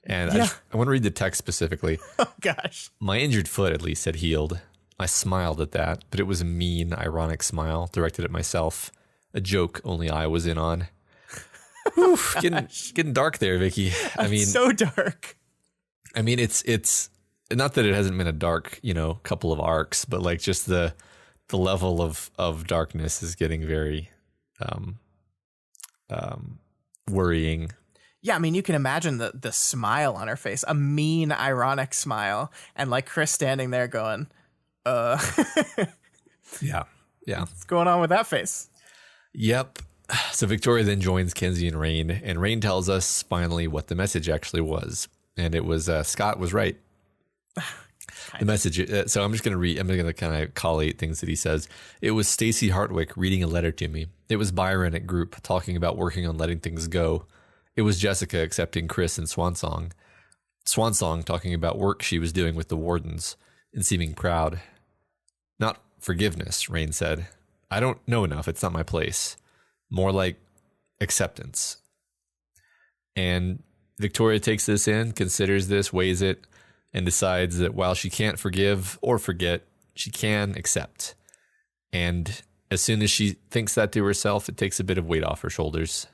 Speaker 1: And I want to read the text specifically.
Speaker 2: Oh, gosh.
Speaker 1: My injured foot at least had healed. I smiled at that, but it was a mean, ironic smile directed at myself. A joke only I was in on. Oof, getting dark there, Vicky. I mean,
Speaker 2: so dark.
Speaker 1: I mean, it's not that it hasn't been a dark, couple of arcs, but like just the level of darkness is getting very worrying.
Speaker 2: Yeah, I mean, you can imagine the smile on her face, a mean, ironic smile, and like Chris standing there going,
Speaker 1: Yeah.
Speaker 2: What's going on with that face?
Speaker 1: Yep. So Victoria then joins Kenzie and Rain tells us finally what the message actually was. And it was Scott was right. The message. So I'm going to kind of collate things that he says. It was Stacey Hartwick reading a letter to me. It was Byron at group talking about working on letting things go. It was Jessica accepting Chris and Swansong. Swansong talking about work she was doing with the wardens and seeming proud. Not forgiveness, Rain said. I don't know enough. It's not my place. More like acceptance. And Victoria takes this in, considers this, weighs it, and decides that while she can't forgive or forget, she can accept. And as soon as she thinks that to herself, it takes a bit of weight off her shoulders.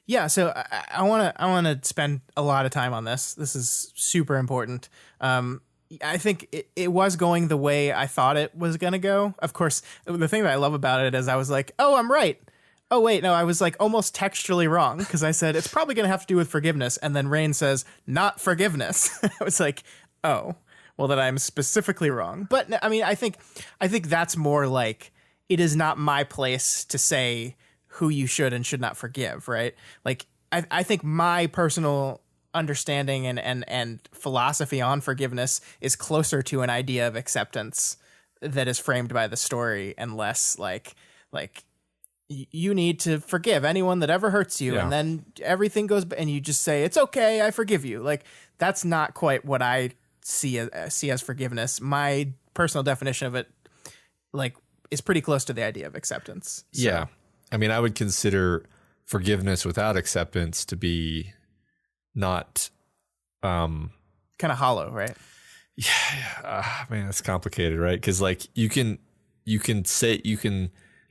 Speaker 2: Yeah, so I want to spend a lot of time on this. This is super important. I think it was going the way I thought it was going to go. Of course, the thing that I love about it is I was like, oh, I'm right. Oh, wait, no, I was like almost textually wrong because I said it's probably going to have to do with forgiveness. And then Rain says, not forgiveness. I was like, oh, well, then I'm specifically wrong. But I mean, I think that's more like it is not my place to say who you should and should not forgive, right? Like, I think my personal understanding and philosophy on forgiveness is closer to an idea of acceptance that is framed by the story and less like you need to forgive anyone that ever hurts you, and then everything goes, and you just say, it's okay, I forgive you. Like, that's not quite what I see as forgiveness. My personal definition of it, like, is pretty close to the idea of acceptance. So.
Speaker 1: Yeah. I mean, I would consider forgiveness without acceptance to be not...
Speaker 2: kind of hollow, right?
Speaker 1: Yeah. Man, it's complicated, right? Because, like, you can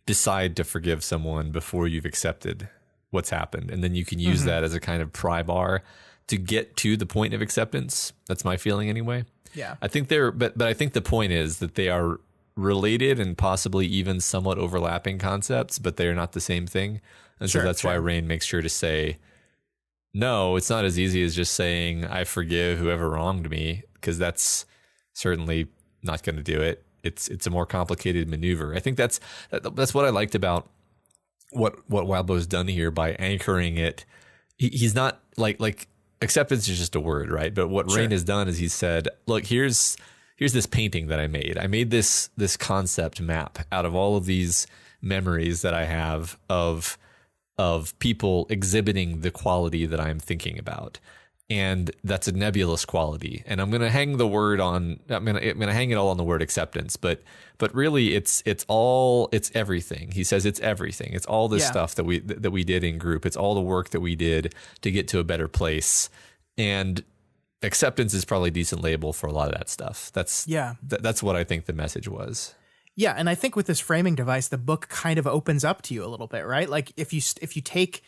Speaker 1: decide to forgive someone before you've accepted what's happened. And then you can use that as a kind of pry bar to get to the point of acceptance. That's my feeling anyway.
Speaker 2: Yeah.
Speaker 1: I think but I think the point is that they are related and possibly even somewhat overlapping concepts, but they are not the same thing. And so that's why Rain makes sure to say, no, it's not as easy as just saying, I forgive whoever wronged me, because that's certainly not going to do it. It's a more complicated maneuver. I think that's what I liked about what Wildbow's done here by anchoring it. He's not like acceptance is just a word, right? But what Rain has done is he said, look, here's this painting that I made. I made this concept map out of all of these memories that I have of people exhibiting the quality that I'm thinking about. And that's a nebulous quality. And I'm going to hang the word on, I'm going to hang it all on the word acceptance, but really it's everything. He says it's everything. It's all this stuff that we did in group. It's all the work that we did to get to a better place. And acceptance is probably a decent label for a lot of that stuff. That's what I think the message was.
Speaker 2: Yeah. And I think with this framing device, the book kind of opens up to you a little bit, right? Like if you take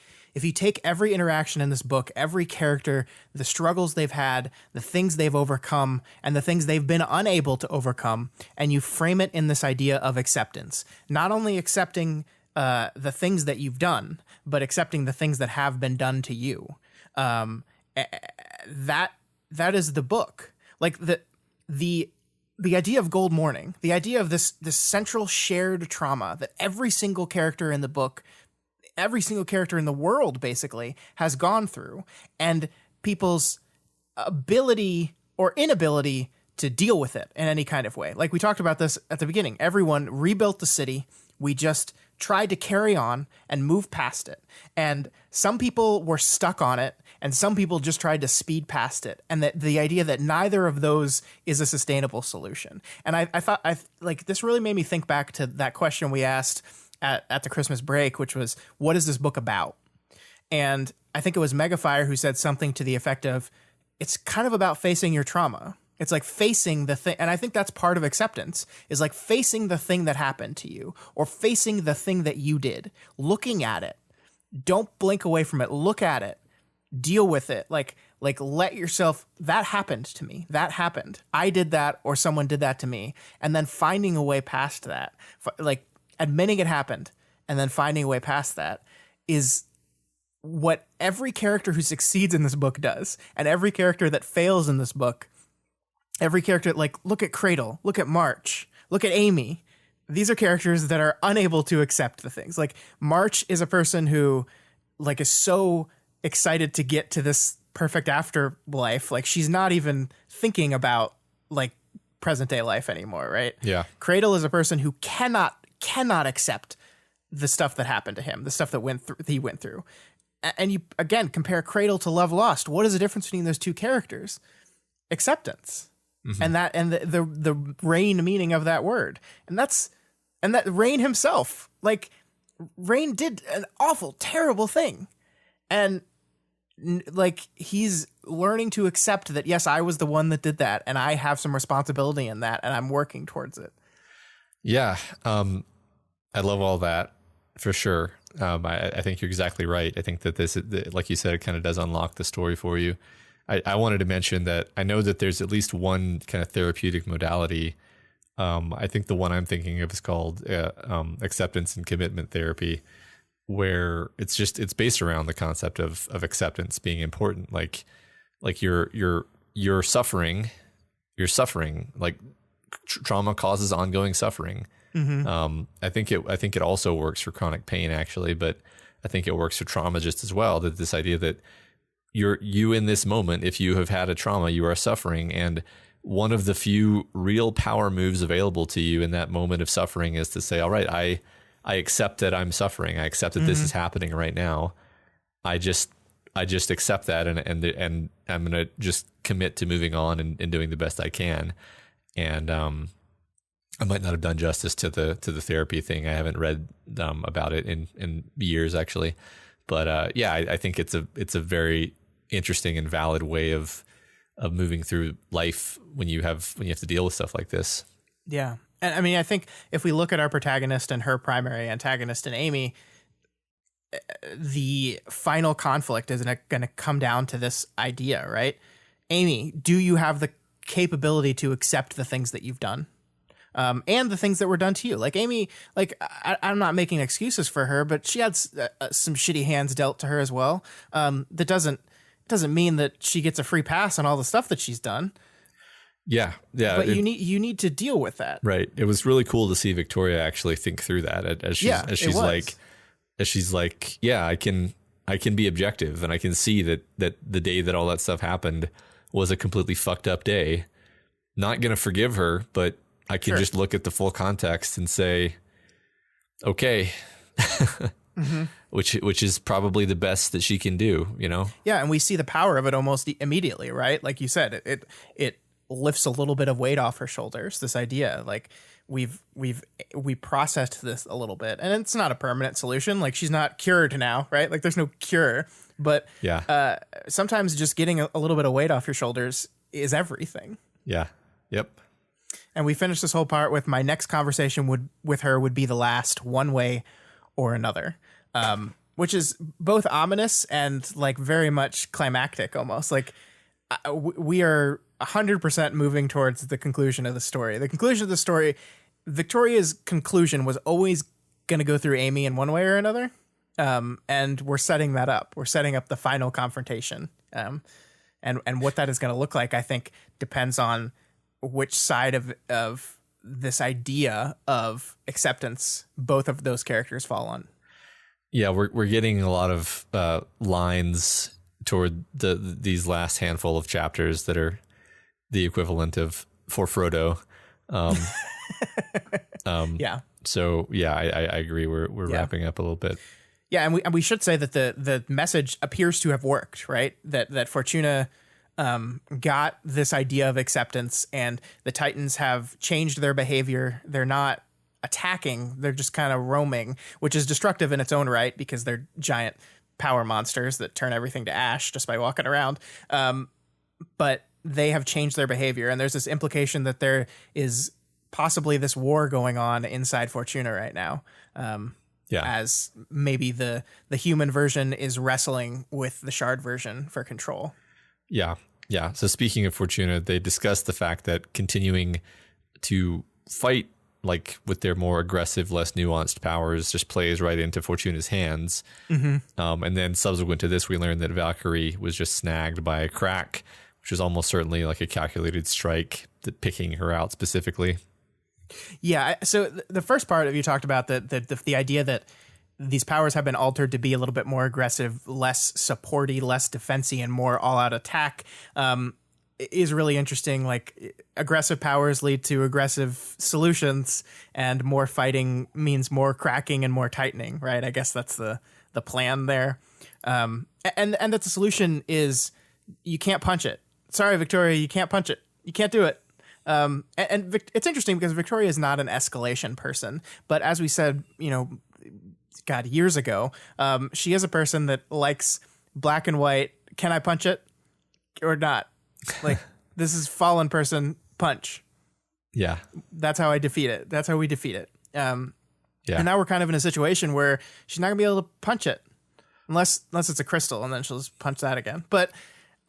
Speaker 2: every interaction in this book, every character, the struggles they've had, the things they've overcome, and the things they've been unable to overcome, and you frame it in this idea of acceptance, not only accepting the things that you've done, but accepting the things that have been done to you. That is the book. Like the idea of Gold Morning, the idea of this central shared trauma that every single character in the book, every single character in the world basically has gone through, and people's ability or inability to deal with it in any kind of way. Like we talked about this at the beginning. Everyone rebuilt the city. We just tried to carry on and move past it. And some people were stuck on it, and some people just tried to speed past it. And that the idea that neither of those is a sustainable solution. And I thought this really made me think back to that question we asked at the Christmas break, which was, what is this book about? And I think it was Megafire who said something to the effect of, it's kind of about facing your trauma. It's like facing the thing. And I think that's part of acceptance, is like facing the thing that happened to you, or facing the thing that you did, looking at it. Don't blink away from it. Look at it, deal with it. Like let yourself, that happened to me. That happened. I did that, or someone did that to me. And then finding a way past that, like admitting it happened and then finding a way past that, is what every character who succeeds in this book does. And every character that fails in this book, every character, like look at Cradle, look at March, look at Amy. These are characters that are unable to accept the things. Like March is a person who like is so excited to get to this perfect afterlife. Like she's not even thinking about like present day life anymore. Right.
Speaker 1: Yeah.
Speaker 2: Cradle is a person who cannot accept the stuff that happened to him, the stuff that he went through. And you, again, compare Cradle to Love Lost. What is the difference between those two characters? Acceptance. Mm-hmm. And the Rain meaning of that word. And that Rain himself, like Rain did an awful, terrible thing. And like he's learning to accept that, yes, I was the one that did that and I have some responsibility in that and I'm working towards it.
Speaker 1: Yeah. I love all that for sure. I think you're exactly right. I think that this, like you said, it kind of does unlock the story for you. I wanted to mention that I know that there's at least one kind of therapeutic modality. I think the one I'm thinking of is called acceptance and commitment therapy, where it's based around the concept of acceptance being important. Like you're suffering, like trauma causes ongoing suffering. I think it also works for chronic pain actually, but I think it works for trauma just as well. That this idea that you in this moment, if you have had a trauma, you are suffering, and one of the few real power moves available to you in that moment of suffering is to say, all right, I accept that I'm suffering. I accept that this is happening right now. I just accept that, and I'm going to just commit to moving on and doing the best I can. And I might not have done justice to the therapy thing. I haven't read about it in years actually, but I think it's a very interesting and valid way of moving through life when you have to deal with stuff like this.
Speaker 2: Yeah. And I mean, I think if we look at our protagonist and her primary antagonist in Amy, the final conflict is going to come down to this idea, right? Amy, do you have the capability to accept the things that you've done? And the things that were done to you? Like Amy, like I'm not making excuses for her, but she had some shitty hands dealt to her as well. That doesn't mean that she gets a free pass on all the stuff that she's done.
Speaker 1: Yeah.
Speaker 2: But you need to deal with that.
Speaker 1: Right. It was really cool to see Victoria actually think through that as she's like, yeah, I can be objective, and I can see that the day that all that stuff happened was a completely fucked up day. Not going to forgive her, but I can just look at the full context and say, okay, which is probably the best that she can do, you know? Yeah.
Speaker 2: And we see the power of it almost immediately, right? Like you said, it lifts a little bit of weight off her shoulders. This idea, like we processed this a little bit, and it's not a permanent solution. Like she's not cured now, right? Like there's no cure, but sometimes just getting a little bit of weight off your shoulders is everything.
Speaker 1: Yeah. Yep.
Speaker 2: And we finished this whole part with my next conversation with her would be the last, one way or another, which is both ominous and like very much climactic almost. Like we are 100% moving towards the conclusion of the story. The conclusion of the story, Victoria's conclusion was always going to go through Amy in one way or another. And we're setting that up. We're setting up the final confrontation. And what that is going to look like, I think, depends on which side of this idea of acceptance both of those characters fall on.
Speaker 1: Yeah, we're getting a lot of lines toward these last handful of chapters that are the equivalent of for Frodo.
Speaker 2: Yeah.
Speaker 1: So yeah, I agree. We're wrapping up a little bit.
Speaker 2: Yeah, and we should say that the message appears to have worked, right? That Fortuna got this idea of acceptance, and the Titans have changed their behavior. They're not attacking, they're just kind of roaming, which is destructive in its own right because they're giant power monsters that turn everything to ash just by walking around. But they have changed their behavior, and there's this implication that there is possibly this war going on inside Fortuna right now. As maybe the human version is wrestling with the shard version for control. Yeah.
Speaker 1: So speaking of Fortuna, they discussed the fact that continuing to fight like with their more aggressive, less nuanced powers just plays right into Fortuna's hands. And then subsequent to this, we learned that Valkyrie was just snagged by a crack, which is almost certainly like a calculated strike, that picking her out specifically.
Speaker 2: Yeah. So the first part of you talked about the idea that these powers have been altered to be a little bit more aggressive, less supporty, less defensy, and more all-out attack is really interesting. Like aggressive powers lead to aggressive solutions, and more fighting means more cracking and more tightening, right? I guess that's the plan there. And that the solution is you can't punch it. Sorry, Victoria, you can't punch it. You can't do it. And it's interesting because Victoria is not an escalation person, but as we said, years ago, she is a person that likes black and white can I punch it or not? Like, this is fallen person punch.
Speaker 1: Yeah.
Speaker 2: That's how I defeat it. That's how we defeat it.
Speaker 1: Yeah.
Speaker 2: And now we're kind of in a situation where she's not gonna be able to punch it unless it's a crystal, and then she'll just punch that again. But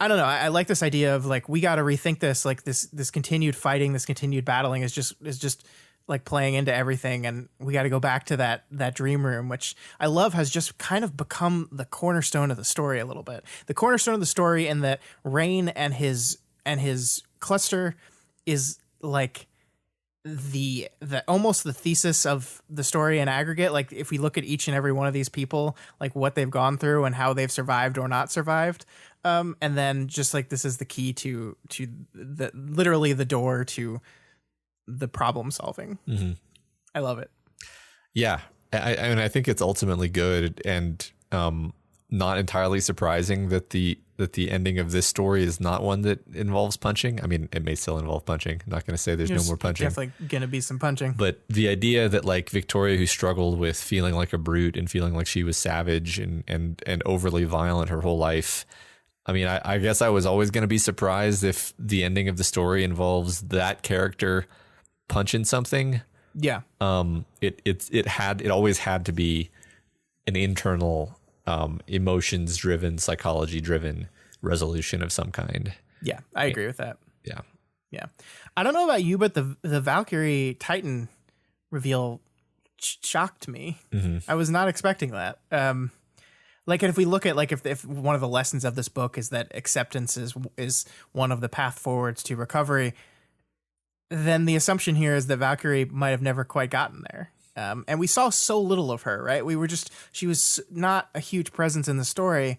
Speaker 2: I don't know. I like this idea of like, we got to rethink this. Like this continued fighting, this continued battling is just like playing into everything, and we got to go back to that dream room, which I love has just kind of become the cornerstone of the story a little bit. The cornerstone of the story, in that Rain and his cluster is like the almost the thesis of the story in aggregate. Like if we look at each and every one of these people, like what they've gone through and how they've survived or not survived, and then just like this is the key to the literally the door to the problem solving.
Speaker 1: Mm-hmm.
Speaker 2: I love it.
Speaker 1: Yeah, I mean, I think it's ultimately good, and not entirely surprising that the ending of this story is not one that involves punching. I mean, it may still involve punching. I'm not going to say there's no more punching.
Speaker 2: Definitely going to be some punching.
Speaker 1: But the idea that like Victoria, who struggled with feeling like a brute and feeling like she was savage and overly violent her whole life. I mean, I guess I was always going to be surprised if the ending of the story involves that character punching something.
Speaker 2: Yeah.
Speaker 1: It always had to be an internal, emotions driven, psychology driven resolution of some kind.
Speaker 2: Yeah, I agree with that.
Speaker 1: Yeah.
Speaker 2: Yeah. I don't know about you, but the Valkyrie Titan reveal shocked me.
Speaker 1: Mm-hmm.
Speaker 2: I was not expecting that. Like if we look at like if one of the lessons of this book is that acceptance is one of the path forwards to recovery, then the assumption here is that Valkyrie might have never quite gotten there. And we saw so little of her, right? She was not a huge presence in the story,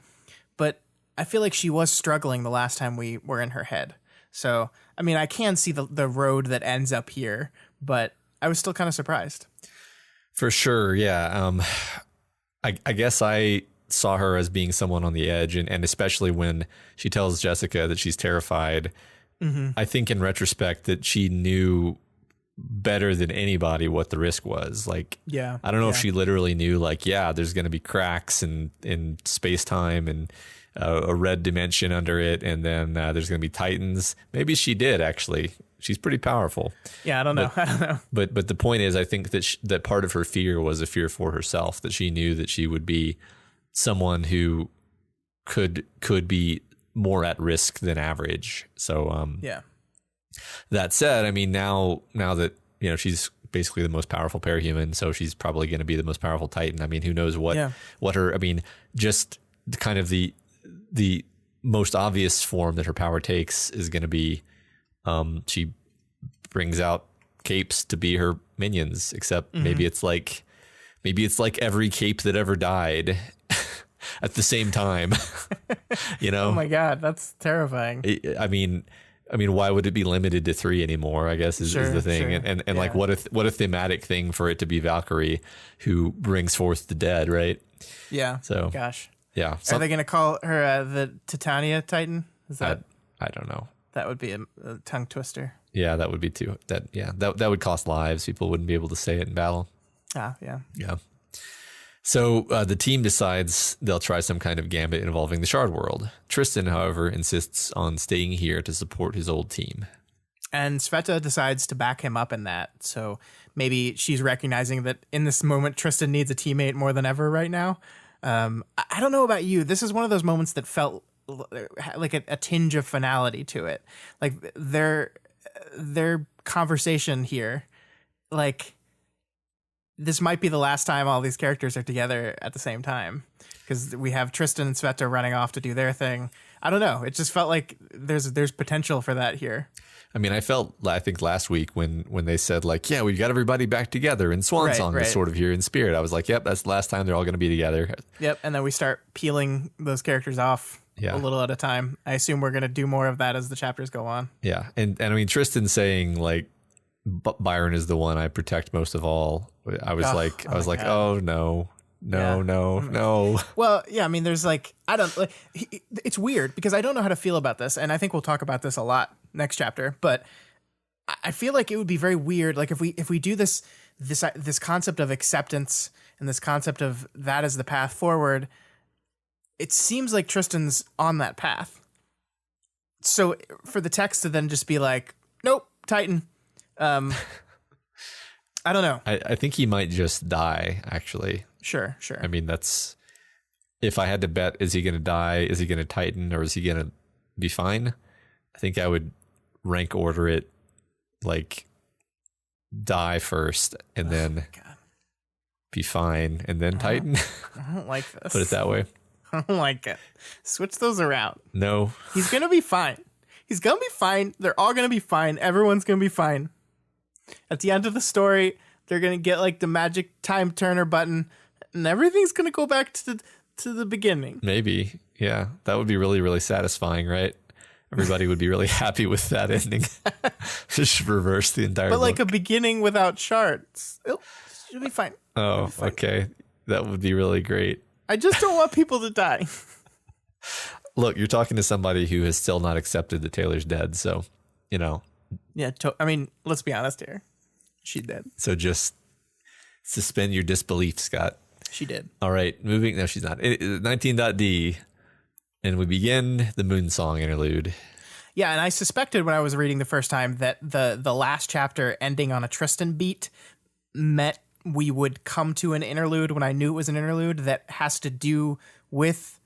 Speaker 2: but I feel like she was struggling the last time we were in her head. So, I mean, I can see the road that ends up here, but I was still kind of surprised.
Speaker 1: For sure. Yeah. I guess I saw her as being someone on the edge, and especially when she tells Jessica that she's terrified. Mm-hmm. I think in retrospect that she knew better than anybody what the risk was. Like,
Speaker 2: yeah,
Speaker 1: I don't know if she literally knew like, yeah, there's going to be cracks in space time and a red dimension under it, and then there's going to be Titans. Maybe she did actually. She's pretty powerful.
Speaker 2: Yeah, I don't know.
Speaker 1: But the point is, I think that that part of her fear was a fear for herself. That she knew that she would be someone who could be more at risk than average. So
Speaker 2: yeah.
Speaker 1: That said, I mean, now that, you know, she's basically the most powerful parahuman, so she's probably going to be the most powerful Titan. I mean, who knows what her, I mean, just kind of the most obvious form that her power takes is going to be, she brings out capes to be her minions, except maybe it's like every cape that ever died at the same time, you know?
Speaker 2: Oh my God, that's terrifying.
Speaker 1: I mean, why would it be limited to 3 anymore? I guess is the thing.
Speaker 2: Sure.
Speaker 1: And like, what a thematic thing for it to be Valkyrie who brings forth the dead, right?
Speaker 2: Yeah.
Speaker 1: So,
Speaker 2: gosh.
Speaker 1: Yeah.
Speaker 2: Are they going to call her the Titania Titan? Is that?
Speaker 1: I don't know.
Speaker 2: That would be a tongue twister.
Speaker 1: Yeah, that would be too. That would cost lives. People wouldn't be able to say it in battle.
Speaker 2: Ah, yeah.
Speaker 1: Yeah. So the team decides they'll try some kind of gambit involving the Shard World. Tristan, however, insists on staying here to support his old team.
Speaker 2: And Sveta decides to back him up in that. So maybe she's recognizing that in this moment, Tristan needs a teammate more than ever right now. I don't know about you. This is one of those moments that felt like a tinge of finality to it. Like their conversation here, like, this might be the last time all these characters are together at the same time, because we have Tristan and Sveta running off to do their thing. I don't know. It just felt like there's potential for that here. I
Speaker 1: mean, I think last week when they said like, yeah, we got everybody back together and Swan Song is sort of here in spirit. I was like, yep, that's the last time they're all going to be together.
Speaker 2: Yep. And then we start peeling those characters off a little at a time. I assume we're going to do more of that as the chapters go on. Yeah.
Speaker 1: And I mean, Tristan saying like, Byron is the one I protect most of all. I was like, oh no.
Speaker 2: Well, yeah, I mean, there's like, it's weird because I don't know how to feel about this. And I think we'll talk about this a lot next chapter, but I feel like it would be very weird. Like if we do this concept of acceptance and this concept of that as the path forward, it seems like Tristan's on that path. So for the text to then just be like, nope, Titan. I don't know.
Speaker 1: I think he might just die, actually.
Speaker 2: Sure.
Speaker 1: I mean, that's, if I had to bet, is he going to die? Is he going to Titan, or is he going to be fine? I think I would rank order it like die first and then be fine and then Titan.
Speaker 2: I don't like this.
Speaker 1: Put it that way.
Speaker 2: I don't like it. Switch those around.
Speaker 1: No.
Speaker 2: He's going to be fine. He's going to be fine. They're all going to be fine. Everyone's going to be fine. At the end of the story, they're going to get like the magic time turner button and everything's going to go back to the beginning.
Speaker 1: Maybe. Yeah. That would be really, really satisfying, right? Everybody would be really happy with that ending. Just reverse the entire book.
Speaker 2: But like a beginning without shards. It'll be fine.
Speaker 1: Oh, okay. That would be really great.
Speaker 2: I just don't want people to die.
Speaker 1: Look, you're talking to somebody who has still not accepted that Taylor's dead, so, you know.
Speaker 2: Yeah, I mean, let's be honest here. She did.
Speaker 1: So just suspend your disbelief, Scott.
Speaker 2: She did.
Speaker 1: All right, moving. No, she's not. 19.d, and we begin the Moon Song interlude.
Speaker 2: Yeah, and I suspected when I was reading the first time that the last chapter ending on a Tristan beat meant we would come to an interlude when I knew it was an interlude that has to do with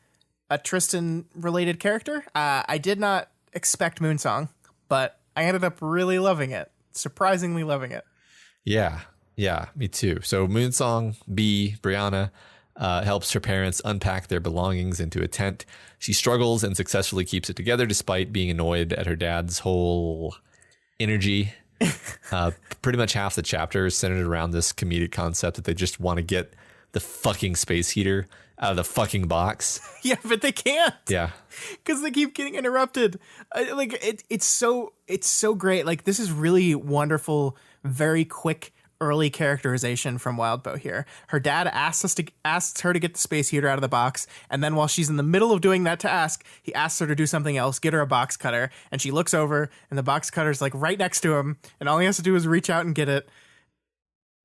Speaker 2: a Tristan-related character. I did not expect Moonsong, but I ended up really loving it. Surprisingly loving it.
Speaker 1: Yeah, me too. So Moonsong B, Brianna, helps her parents unpack their belongings into a tent. She struggles and successfully keeps it together despite being annoyed at her dad's whole energy. Pretty much half the chapter is centered around this comedic concept that they just want to get the fucking space heater out of the fucking box.
Speaker 2: Yeah, but they can't.
Speaker 1: Yeah,
Speaker 2: because they keep getting interrupted. It's so great. Like, this is really wonderful, very quick early characterization from Wildbow here. Her dad asks her to get the space heater out of the box, and then while she's in the middle of doing that task, he asks her to do something else, get her a box cutter, and she looks over, and the box cutter's like right next to him, and all he has to do is reach out and get it.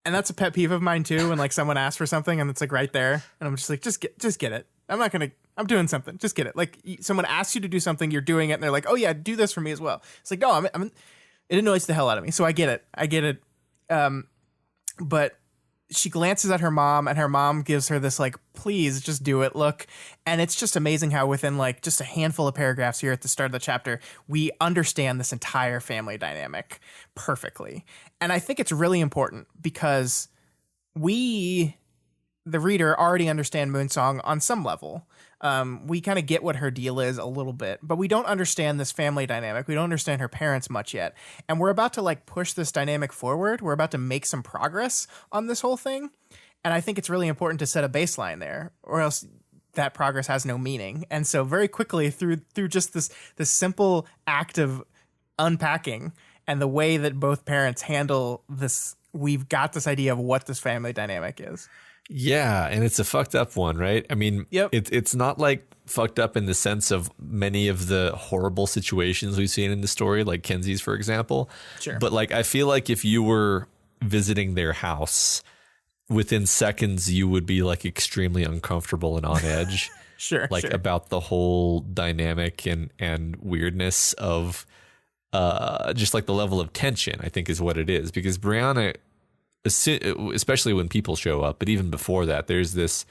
Speaker 2: And that's a pet peeve of mine too, when like someone asks for something and it's like right there, and I'm just like, just get it. I'm doing something. Just get it. Like, someone asks you to do something, you're doing it, and they're like, oh yeah, do this for me as well. It's like, no, it annoys the hell out of me. So I get it. But she glances at her mom, and her mom gives her this like, please just do it look. And it's just amazing how within like just a handful of paragraphs here at the start of the chapter, we understand this entire family dynamic perfectly. And I think it's really important because we, the reader, already understand Moonsong on some level. We kind of get what her deal is a little bit, but we don't understand this family dynamic. We don't understand her parents much yet. And we're about to like push this dynamic forward. We're about to make some progress on this whole thing. And I think it's really important to set a baseline there, or else that progress has no meaning. And so very quickly through just this simple act of unpacking and the way that both parents handle this, we've got this idea of what this family dynamic is.
Speaker 1: Yeah, and it's a fucked up one, right? I mean,
Speaker 2: yep.
Speaker 1: It's not like fucked up in the sense of many of the horrible situations we've seen in the story, like Kenzie's, for example.
Speaker 2: Sure.
Speaker 1: But like, I feel like if you were visiting their house, within seconds, you would be like extremely uncomfortable and on edge.
Speaker 2: Sure.
Speaker 1: About the whole dynamic and weirdness of just like the level of tension, I think is what it is. Because Brianna, especially when people show up, but even before that, there's this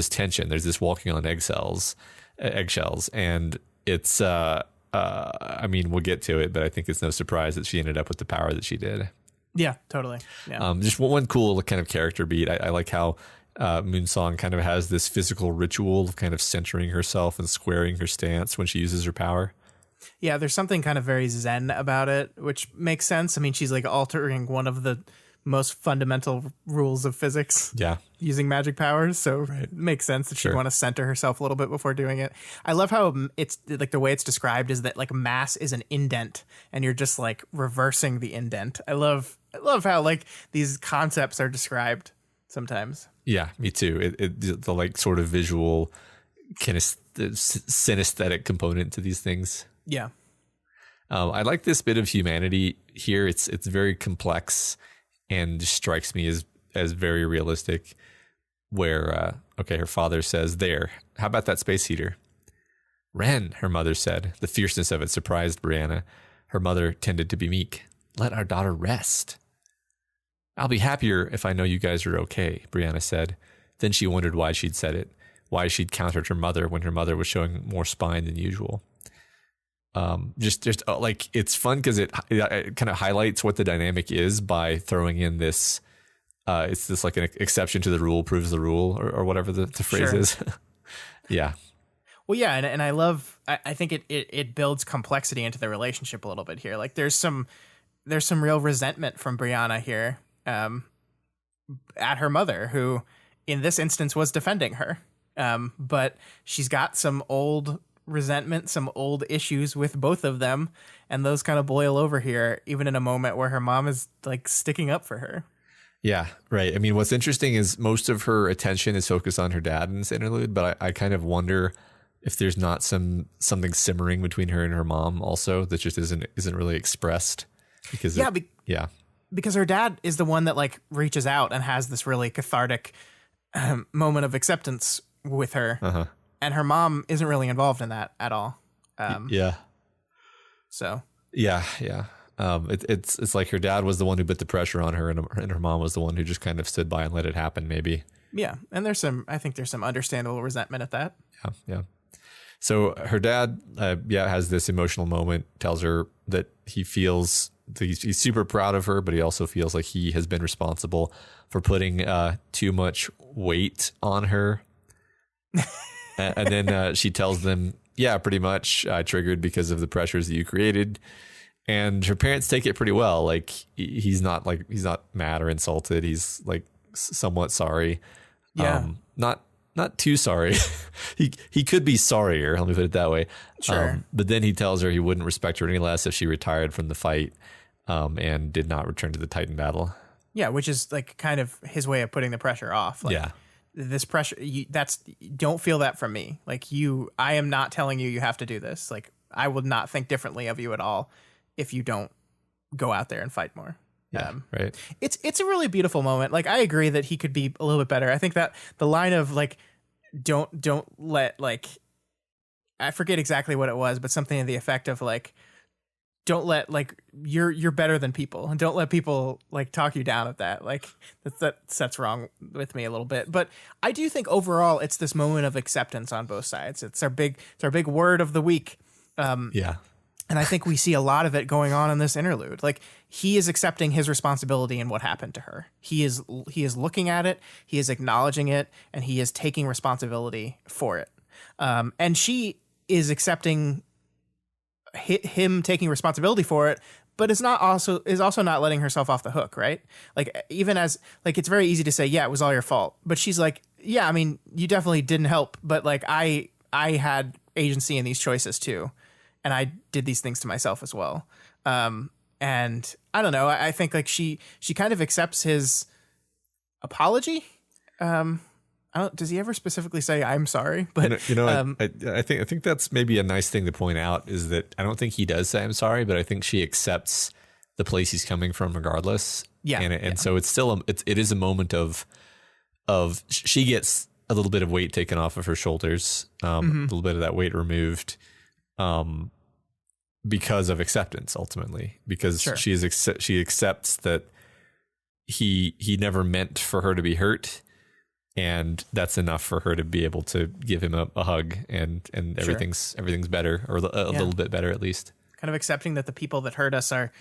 Speaker 1: tension, there's this walking on eggshells, and it's I mean, we'll get to it, but I think it's no surprise that she ended up with the power that she did.
Speaker 2: Yeah, totally. Yeah.
Speaker 1: Just one cool kind of character beat. I like how Moonsong kind of has this physical ritual of kind of centering herself and squaring her stance when she uses her power.
Speaker 2: Yeah, there's something kind of very zen about it, which makes sense. I mean, she's like altering one of the most fundamental rules of physics.
Speaker 1: Yeah.
Speaker 2: Using magic powers. So It makes sense that she'd want to center herself a little bit before doing it. I love how it's like the way it's described is that like mass is an indent and you're just like reversing the indent. I love how like these concepts are described sometimes.
Speaker 1: Yeah, me too. The like sort of visual kind of synesthetic component to these things.
Speaker 2: Yeah.
Speaker 1: I like this bit of humanity here. It's very complex and just strikes me as very realistic, where Okay, her father says, there, how about that space heater? Ren, her mother said. The fierceness of it surprised Brianna. Her mother tended to be meek. Let our daughter rest. I'll be happier if I know you guys are okay, Brianna said. Then she wondered why she'd said it, why she'd countered her mother when her mother was showing more spine than usual. Like it's fun because it kind of highlights what the dynamic is by throwing in this. It's this like an exception to the rule proves the rule or whatever the phrase is. Yeah.
Speaker 2: Well, yeah, and I love. I think it builds complexity into the relationship a little bit here. Like there's some real resentment from Brianna here at her mother, who in this instance was defending her. But she's got some old resentment, some old issues with both of them, and those kind of boil over here, even in a moment where her mom is like sticking up for her.
Speaker 1: Yeah, right. I mean, what's interesting is most of her attention is focused on her dad in this interlude, but I kind of wonder if there's not something simmering between her and her mom also that just isn't really expressed. Because because her dad is the one that like reaches out and has this really cathartic moment of acceptance with her, and her mom isn't really involved in that at all. So yeah. It's like her dad was the one who put the pressure on her, and her mom was the one who just kind of stood by and let it happen. Maybe.
Speaker 2: Yeah, and I think there's some understandable resentment at that.
Speaker 1: Yeah. So her dad, has this emotional moment, tells her that he feels he's super proud of her, but he also feels like he has been responsible for putting too much weight on her. And then she tells them, yeah, pretty much I triggered because of the pressures that you created. And her parents take it pretty well. Like he's not mad or insulted. He's like somewhat sorry.
Speaker 2: Yeah.
Speaker 1: Not too sorry. he could be sorrier. Let me put it that way.
Speaker 2: Sure.
Speaker 1: But then he tells her he wouldn't respect her any less if she retired from the fight and did not return to the Titan battle.
Speaker 2: Yeah, which is like kind of his way of putting the pressure off. Like,
Speaker 1: yeah.
Speaker 2: This pressure, don't feel that from me. Like I am not telling you have to do this. Like I will not think differently of you at all if you don't go out there and fight more.
Speaker 1: Yeah, right.
Speaker 2: It's a really beautiful moment. Like I agree that he could be a little bit better. I think that the line of like, don't let like, I forget exactly what it was, but something to the effect of like, don't let like you're better than people, and don't let people like talk you down at that. Like that's wrong with me a little bit. But I do think overall it's this moment of acceptance on both sides. It's our big word of the week. And I think we see a lot of it going on in this interlude. Like he is accepting his responsibility in what happened to her. He is looking at it, he is acknowledging it, and he is taking responsibility for it. And she is accepting him taking responsibility for it, but is also not letting herself off the hook, right? Like even as like it's very easy to say, yeah, it was all your fault, but she's like, yeah, I mean, you definitely didn't help, but like I had agency in these choices too. And I did these things to myself as well. And I don't know. I think like she kind of accepts his apology. Does he ever specifically say I'm sorry? But
Speaker 1: I think that's maybe a nice thing to point out is that I don't think he does say I'm sorry, but I think she accepts the place he's coming from regardless.
Speaker 2: Yeah.
Speaker 1: And so it's still it is a moment of she gets a little bit of weight taken off of her shoulders, a little bit of that weight removed. Because of acceptance, ultimately, because she accepts that he never meant for her to be hurt, and that's enough for her to be able to give him a hug, and everything's better, or a little bit better at least.
Speaker 2: Kind of accepting that the people that hurt us are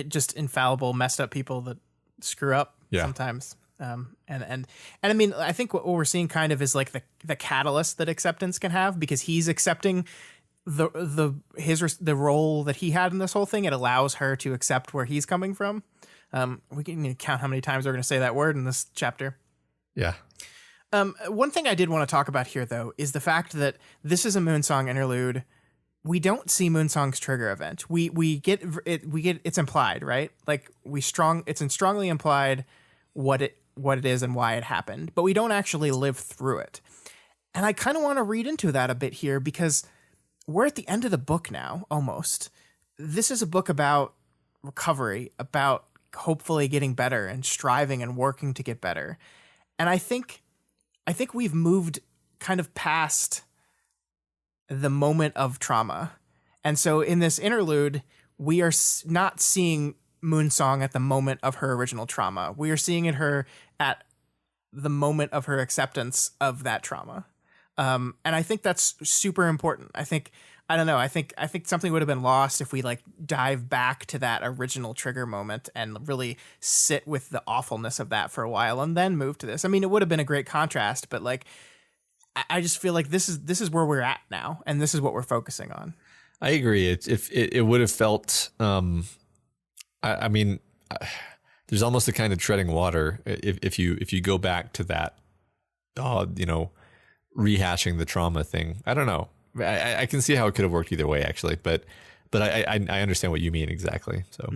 Speaker 2: just infallible, messed up people that screw up sometimes. And I mean, I think what we're seeing kind of is like the catalyst that acceptance can have, because he's accepting the role that he had in this whole thing. It allows her to accept where he's coming from. We can count how many times we're going to say that word in this chapter.
Speaker 1: Yeah.
Speaker 2: One thing I did want to talk about here, though, is the fact that this is a Moonsong interlude. We don't see Moonsong's trigger event. We get it's implied, right? Like it's strongly implied what it is and why it happened, but we don't actually live through it. And I kind of want to read into that a bit here, because we're at the end of the book now, almost. This is a book about recovery, about hopefully getting better and striving and working to get better. And I think I think we've moved kind of past the moment of trauma. And so in this interlude, we are not seeing Moonsong at the moment of her original trauma. We are seeing her at the moment of her acceptance of that trauma. And I think that's super important. I think something would have been lost if we like dive back to that original trigger moment and really sit with the awfulness of that for a while and then move to this. I mean, it would have been a great contrast, but like, I just feel like this is where we're at now, and this is what we're focusing on.
Speaker 1: I agree. It would have felt, I mean, there's almost a kind of treading water if you go back to that, rehashing the trauma thing. I don't know. I can see how it could have worked either way, actually, but I understand what you mean exactly. So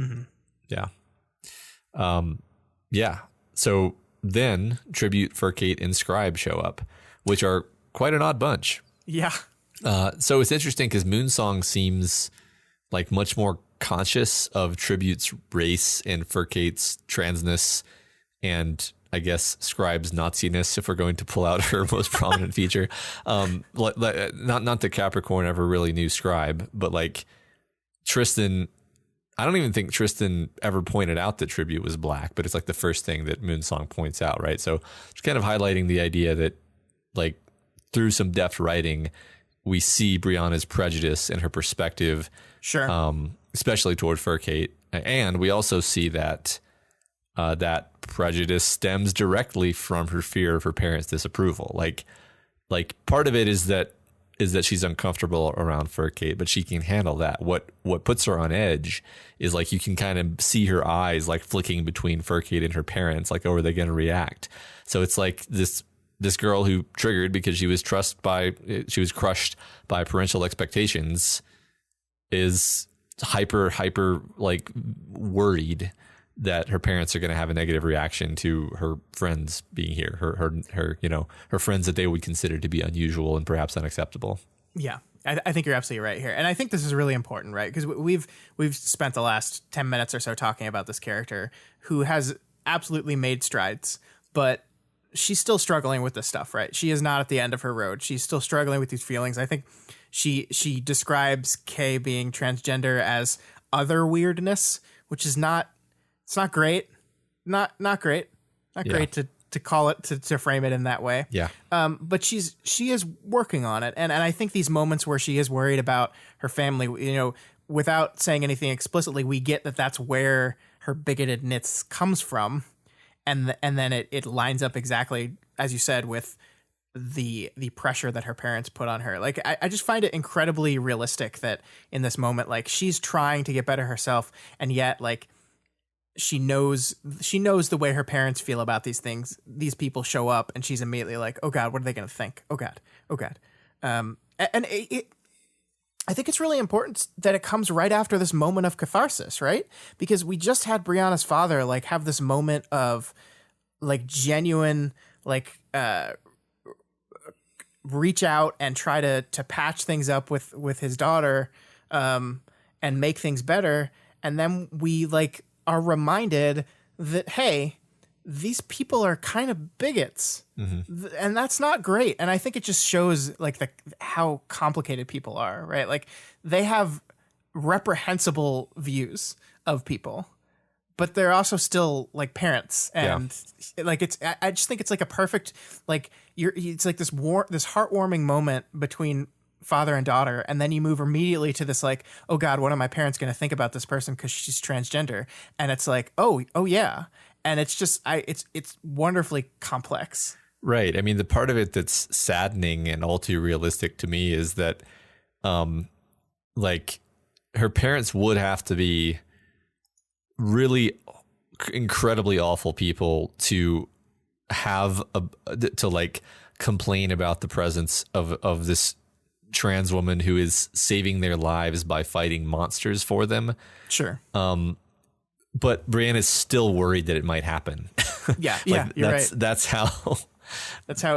Speaker 1: yeah. So then Tribute, Furcate, and Scribe show up, which are quite an odd bunch.
Speaker 2: Yeah.
Speaker 1: So it's interesting because Moonsong seems like much more conscious of Tribute's race and Furcate's transness, and I guess Scribe's Nazi-ness, if we're going to pull out her most prominent feature. Not that Capricorn ever really knew Scribe, but like Tristan, I don't even think Tristan ever pointed out that Tribute was black, but it's like the first thing that Moonsong points out, right? So it's kind of highlighting the idea that like through some deft writing, we see Brianna's prejudice and her perspective,
Speaker 2: sure,
Speaker 1: especially toward Furcate, and we also see that that prejudice stems directly from her fear of her parents' disapproval. Like part of it is that she's uncomfortable around Furcate, but she can handle that. What puts her on edge is like you can kind of see her eyes like flicking between Furcate and her parents, like, oh, are they going to react? So it's like this girl who triggered because she was crushed by parental expectations is hyper like worried that her parents are going to have a negative reaction to her friends being here, her friends that they would consider to be unusual and perhaps unacceptable.
Speaker 2: Yeah, I think you're absolutely right here. And I think this is really important, right? Because we've spent the last 10 minutes or so talking about this character who has absolutely made strides, but she's still struggling with this stuff, right? She is not at the end of her road. She's still struggling with these feelings. I think she describes Kay being transgender as other weirdness, which is not great. Not great. Not great to call it, to frame it in that way.
Speaker 1: Yeah.
Speaker 2: But she is working on it. And I think these moments where she is worried about her family, without saying anything explicitly, we get that that's where her bigotedness comes from. And then it lines up exactly, as you said, with the pressure that her parents put on her. Like, I just find it incredibly realistic that in this moment, like, she's trying to get better herself, and yet, like, she knows the way her parents feel about these things. These people show up, and she's immediately like, oh God, what are they going to think? Oh God. And I think it's really important that it comes right after this moment of catharsis, right? Because we just had Brianna's father like have this moment of like genuine, like reach out and try to patch things up with his daughter, and make things better. And then we like are reminded that, hey, these people are kind of bigots, and that's not great. And I think it just shows like how complicated people are, right? Like they have reprehensible views of people, but they're also still like parents. And like, I just think it's like a perfect, like it's like this heartwarming moment between father and daughter, and then you move immediately to this like, oh God, what are my parents going to think about this person because she's transgender? And it's like, oh yeah. And it's just, it's wonderfully complex.
Speaker 1: Right. I mean, the part of it that's saddening and all too realistic to me is that, like, her parents would have to be really incredibly awful people to have to like complain about the presence of this trans woman who is saving their lives by fighting monsters for them.
Speaker 2: Sure.
Speaker 1: But Brianna's still worried that it might happen.
Speaker 2: Yeah,
Speaker 1: like,
Speaker 2: yeah, you're right.
Speaker 1: That's how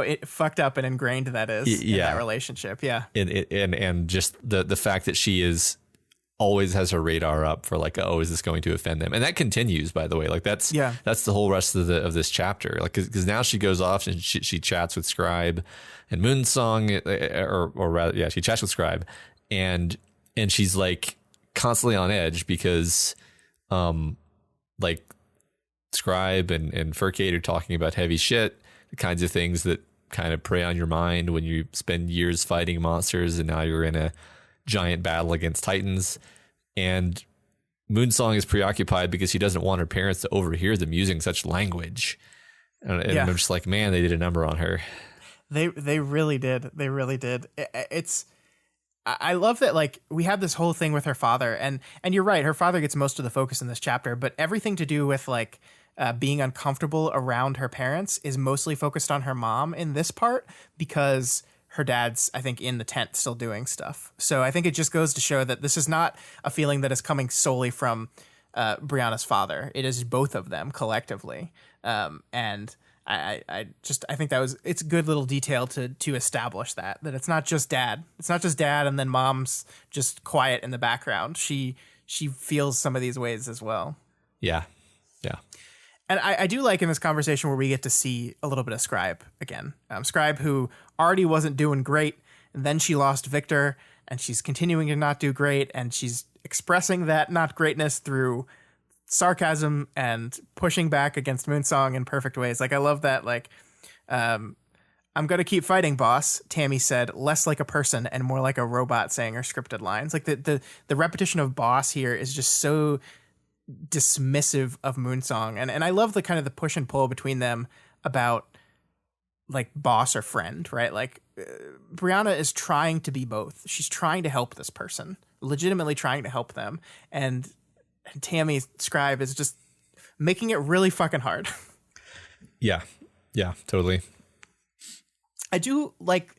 Speaker 2: it fucked up and ingrained that is in that relationship. Yeah,
Speaker 1: and just the fact that she is always has her radar up for like, oh, is this going to offend them? And that continues, by the way. Like that's the whole rest of this chapter. Like, because now she goes off and she chats with Scribe and Moonsong, or rather, she chats with Scribe, and she's like constantly on edge because, like Scribe and Furcate are talking about heavy shit, the kinds of things that kind of prey on your mind when you spend years fighting monsters and now you're in a giant battle against Titans. And Moonsong is preoccupied because she doesn't want her parents to overhear them using such language. And I'm just like, man, they did a number on her.
Speaker 2: They really did. They really did. I love that, like, we have this whole thing with her father, and you're right, her father gets most of the focus in this chapter, but everything to do with, like, being uncomfortable around her parents is mostly focused on her mom in this part, because her dad's, I think, in the tent still doing stuff. So I think it just goes to show that this is not a feeling that is coming solely from Brianna's father. It is both of them collectively. And I think it's a good little detail to establish that it's not just dad. It's not just dad and then mom's just quiet in the background. She feels some of these ways as well.
Speaker 1: Yeah. Yeah.
Speaker 2: And I do like in this conversation where we get to see a little bit of Scribe again. Scribe, who already wasn't doing great, and then she lost Victor, and she's continuing to not do great, and she's expressing that not greatness through sarcasm and pushing back against Moonsong in perfect ways. Like, I love that, like, I'm going to keep fighting, boss, Tammy said, less like a person and more like a robot saying her scripted lines. Like, the repetition of boss here is just so dismissive of Moonsong, and I love the kind of the push and pull between them about like boss or friend, right? Like Brianna is trying to be both. She's trying to help this person, legitimately trying to help them, and Tammy Scribe is just making it really fucking hard. Yeah,
Speaker 1: totally.
Speaker 2: I do like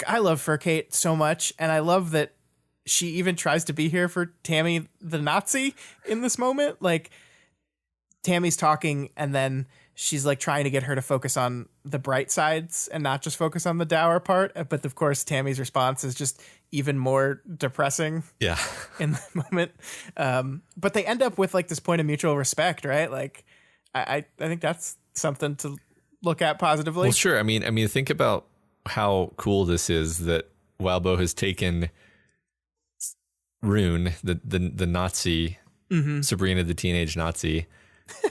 Speaker 2: I love Furcate so much, and I love that she even tries to be here for Tammy the Nazi in this moment. Like, Tammy's talking, and then she's like trying to get her to focus on the bright sides and not just focus on the dour part. But of course, Tammy's response is just even more depressing.
Speaker 1: Yeah.
Speaker 2: In the moment. But they end up with like this point of mutual respect, right? Like, I think that's something to look at positively.
Speaker 1: Well, sure. I mean, think about how cool this is that Walbo has taken Rune, the Nazi, Sabrina the teenage Nazi,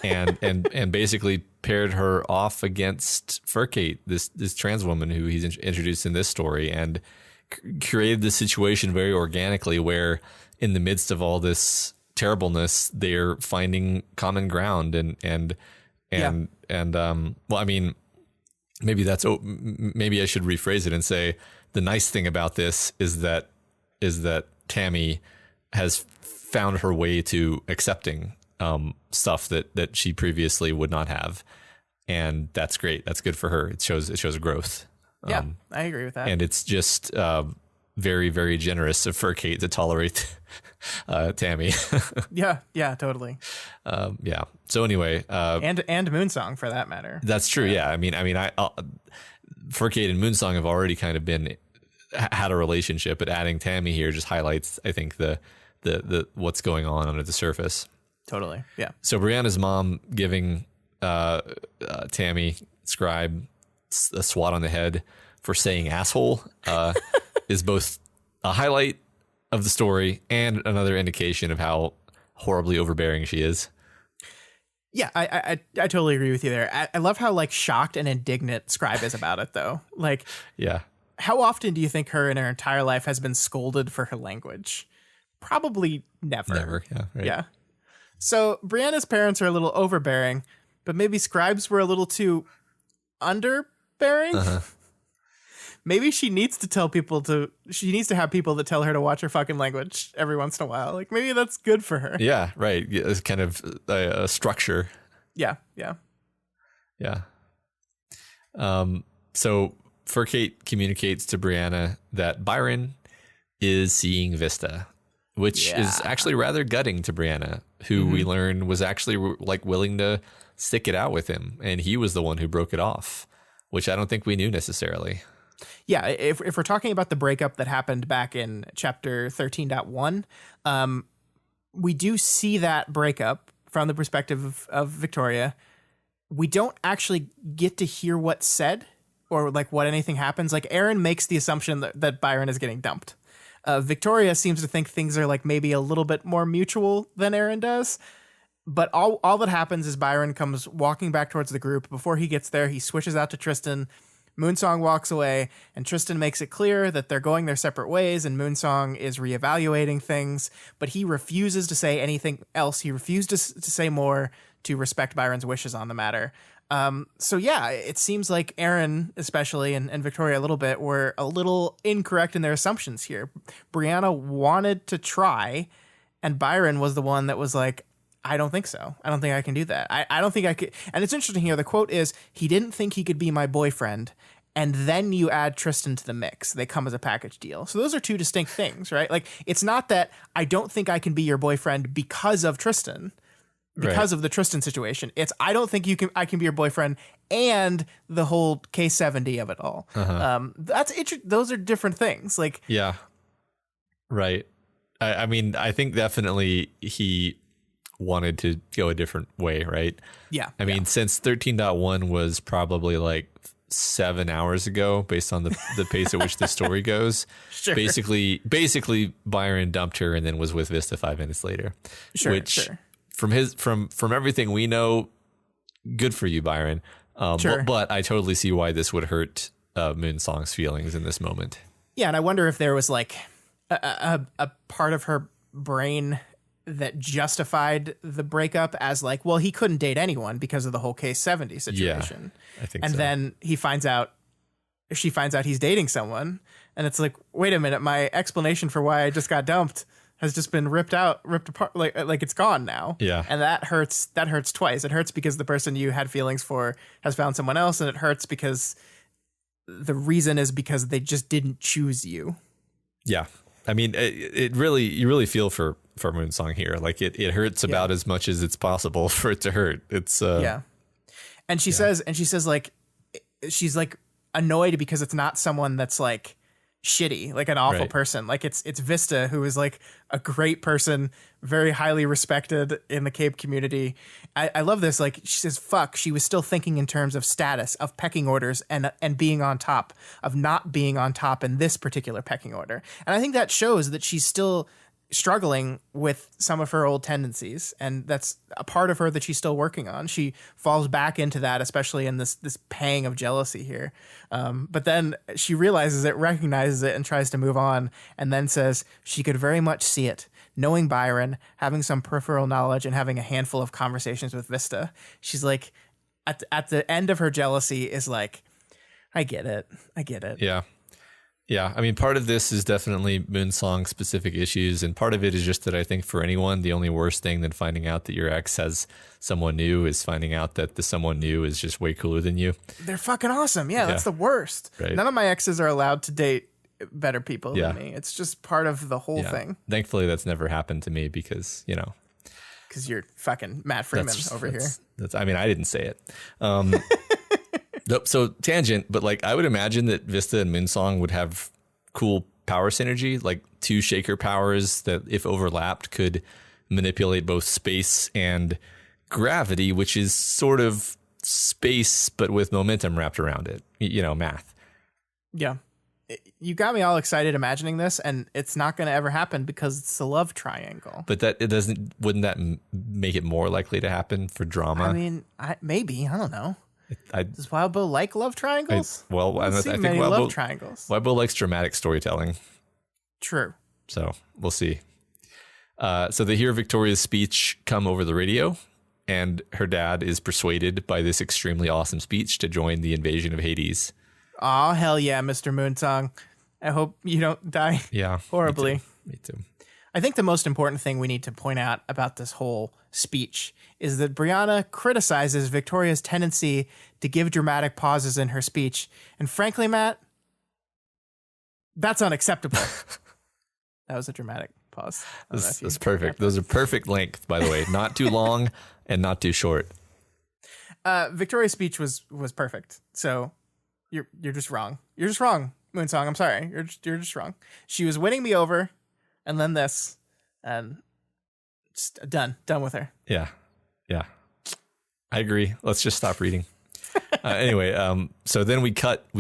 Speaker 1: and basically paired her off against Furcate, this trans woman who he's introduced in this story, and created this situation very organically where in the midst of all this terribleness, they're finding common ground and well, I mean, maybe I should rephrase it and say the nice thing about this is that Tammy has found her way to accepting stuff that she previously would not have, and that's great. That's good for her. It shows growth.
Speaker 2: Yeah, I agree with that.
Speaker 1: And it's just very, very generous of Furcate to tolerate Tammy.
Speaker 2: yeah, totally.
Speaker 1: Yeah. So anyway,
Speaker 2: and Moonsong for that matter.
Speaker 1: That's true. Yeah. I mean, Furcate and Moonsong have already kind of had a relationship, but adding Tammy here just highlights, I think, the what's going on under the surface.
Speaker 2: Totally. Yeah.
Speaker 1: So Brianna's mom giving Tammy Scribe a swat on the head for saying asshole is both a highlight of the story and another indication of how horribly overbearing she is.
Speaker 2: Yeah, I totally agree with you there. I love how like shocked and indignant Scribe is about it though. Like,
Speaker 1: yeah.
Speaker 2: How often do you think her in her entire life has been scolded for her language? Probably never.
Speaker 1: Never, yeah. Right.
Speaker 2: Yeah. So Brianna's parents are a little overbearing, but maybe Scribe's were a little too underbearing. Uh-huh. Maybe she needs to have people that tell her to watch her fucking language every once in a while. Like, maybe that's good for her.
Speaker 1: Yeah, right. It's kind of a structure.
Speaker 2: Yeah.
Speaker 1: So Furcate communicates to Brianna that Byron is seeing Vista, which is actually rather gutting to Brianna, who we learn was actually like willing to stick it out with him, and he was the one who broke it off, which I don't think we knew necessarily.
Speaker 2: Yeah, if we're talking about the breakup that happened back in chapter 13.1, we do see that breakup from the perspective of Victoria. We don't actually get to hear what's said or like what anything happens. Like Aaron makes the assumption that Byron is getting dumped. Victoria seems to think things are like maybe a little bit more mutual than Aaron does. But all that happens is Byron comes walking back towards the group. Before he gets there, he switches out to Tristan. Moonsong walks away, and Tristan makes it clear that they're going their separate ways, and Moonsong is reevaluating things, but he refuses to say anything else. He refused to say more to respect Byron's wishes on the matter. So yeah, it seems like Aaron, especially, and Victoria a little bit, were a little incorrect in their assumptions here. Brianna wanted to try, and Byron was the one that was like, I don't think so. I don't think I can do that. I don't think I could. And it's interesting here. The quote is, he didn't think he could be my boyfriend. And then you add Tristan to the mix. They come as a package deal. So those are two distinct things, right? Like, it's not that I don't think I can be your boyfriend because of Tristan, because of the Tristan situation. It's, I don't think I can be your boyfriend, and the whole K70 of it all. That's those are different things. Like,
Speaker 1: yeah, right. I mean, I think definitely he wanted to go a different way, right?
Speaker 2: Yeah.
Speaker 1: I mean, since 13.1 was probably like 7 hours ago, based on the pace at which the story goes.
Speaker 2: Sure.
Speaker 1: Basically, Byron dumped her and then was with Vista 5 minutes later. Which from everything we know, good for you, Byron. But I totally see why this would hurt Moonsong's feelings in this moment.
Speaker 2: Yeah, and I wonder if there was like a part of her brain that justified the breakup as like, well, he couldn't date anyone because of the whole K70 situation.
Speaker 1: Yeah, I think
Speaker 2: and
Speaker 1: so.
Speaker 2: Then she finds out he's dating someone, and it's like, wait a minute, my explanation for why I just got dumped has just been ripped apart, like it's gone now.
Speaker 1: Yeah.
Speaker 2: And that hurts twice. It hurts because the person you had feelings for has found someone else, and it hurts because the reason is because they just didn't choose you.
Speaker 1: Yeah. I mean, you really feel for Moonsong here. Like it hurts about as much as it's possible for it to hurt. It's
Speaker 2: And she says like, she's like annoyed because it's not someone that's like shitty, like an awful person. Like it's Vista, who is like a great person, very highly respected in the Cape community. I love this. Like, she says, fuck, she was still thinking in terms of status, of pecking orders, and being on top, of not being on top in this particular pecking order. And I think that shows that she's still struggling with some of her old tendencies, and that's a part of her that she's still working on. She falls back into that, especially in this pang of jealousy here. But then she realizes it, recognizes it, and tries to move on, and then says she could very much see it. Knowing Byron, having some peripheral knowledge, and having a handful of conversations with Vista, she's like, at the end of her jealousy is like, I get it.
Speaker 1: Yeah. Yeah, I mean, part of this is definitely Moonsong specific issues, and part of it is just that I think for anyone, the only worst thing than finding out that your ex has someone new is finding out that the someone new is just way cooler than you.
Speaker 2: They're fucking awesome. Yeah, that's the worst.
Speaker 1: Right.
Speaker 2: None of my exes are allowed to date better people than me. It's just part of the whole thing.
Speaker 1: Thankfully, that's never happened to me because,
Speaker 2: because you're fucking Matt Freeman here.
Speaker 1: I mean, I didn't say it. Nope. So tangent, but like I would imagine that Vista and Moonsong would have cool power synergy, like two shaker powers that, if overlapped, could manipulate both space and gravity, which is sort of space but with momentum wrapped around it. Math.
Speaker 2: Yeah. You got me all excited imagining this, and it's not going to ever happen because it's a love triangle.
Speaker 1: But wouldn't that make it more likely to happen for drama?
Speaker 2: I mean, maybe. I don't know. Does Wild Bill like love triangles?
Speaker 1: I think Wild Bill likes dramatic storytelling.
Speaker 2: True.
Speaker 1: So we'll see. So they hear Victoria's speech come over the radio, and her dad is persuaded by this extremely awesome speech to join the invasion of Hades.
Speaker 2: Oh, hell yeah, Mr. Moonsong. I hope you don't die horribly.
Speaker 1: Me too.
Speaker 2: I think the most important thing we need to point out about this whole speech is that Brianna criticizes Victoria's tendency to give dramatic pauses in her speech. And frankly, Matt, that's unacceptable. That was a dramatic pause.
Speaker 1: That's perfect. Those are perfect length, by the way. Not too long and not too short.
Speaker 2: Victoria's speech was perfect. So You're just wrong. You're just wrong, Moonsong. I'm sorry. You're just wrong. She was winning me over, and then this, and just done with her.
Speaker 1: Yeah. I agree. Let's just stop reading. Anyway, so then we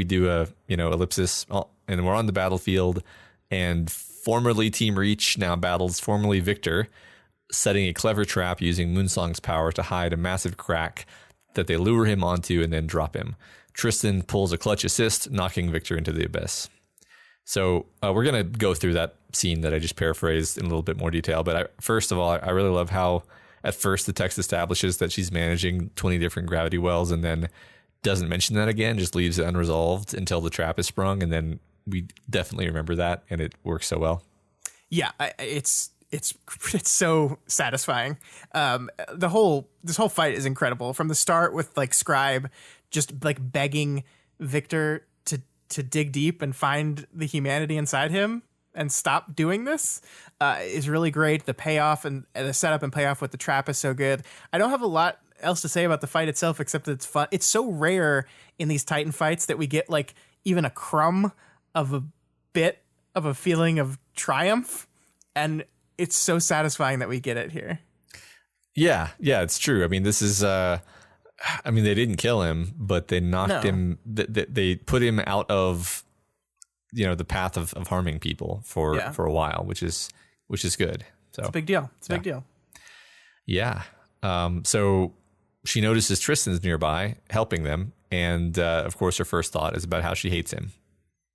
Speaker 1: do a ellipsis, and we're on the battlefield, and formerly Team Reach now battles formerly Victor, setting a clever trap using Moonsong's power to hide a massive crack that they lure him onto and then drop him. Tristan pulls a clutch assist, knocking Victor into the abyss. So we're going to go through that scene that I just paraphrased in a little bit more detail. But first of all, I really love how at first the text establishes that she's managing 20 different gravity wells and then doesn't mention that again, just leaves it unresolved until the trap is sprung. And then we definitely remember that, and it works so well.
Speaker 2: Yeah, it's so satisfying. This whole fight is incredible from the start with like Scribe just like begging Victor to dig deep and find the humanity inside him and stop doing this is really great. The payoff and the setup and payoff with the trap is so good. I don't have a lot else to say about the fight itself except that it's fun. It's so rare in these Titan fights that we get like even a crumb of a bit of a feeling of triumph, and it's so satisfying that we get it here. Yeah,
Speaker 1: it's true. I mean, this is they didn't kill him, but they knocked him. They put him out of, the path of harming people for a while, which is good. So
Speaker 2: it's a big deal. It's a big deal.
Speaker 1: Yeah. So she notices Tristan's nearby, helping them, and of course, her first thought is about how she hates him.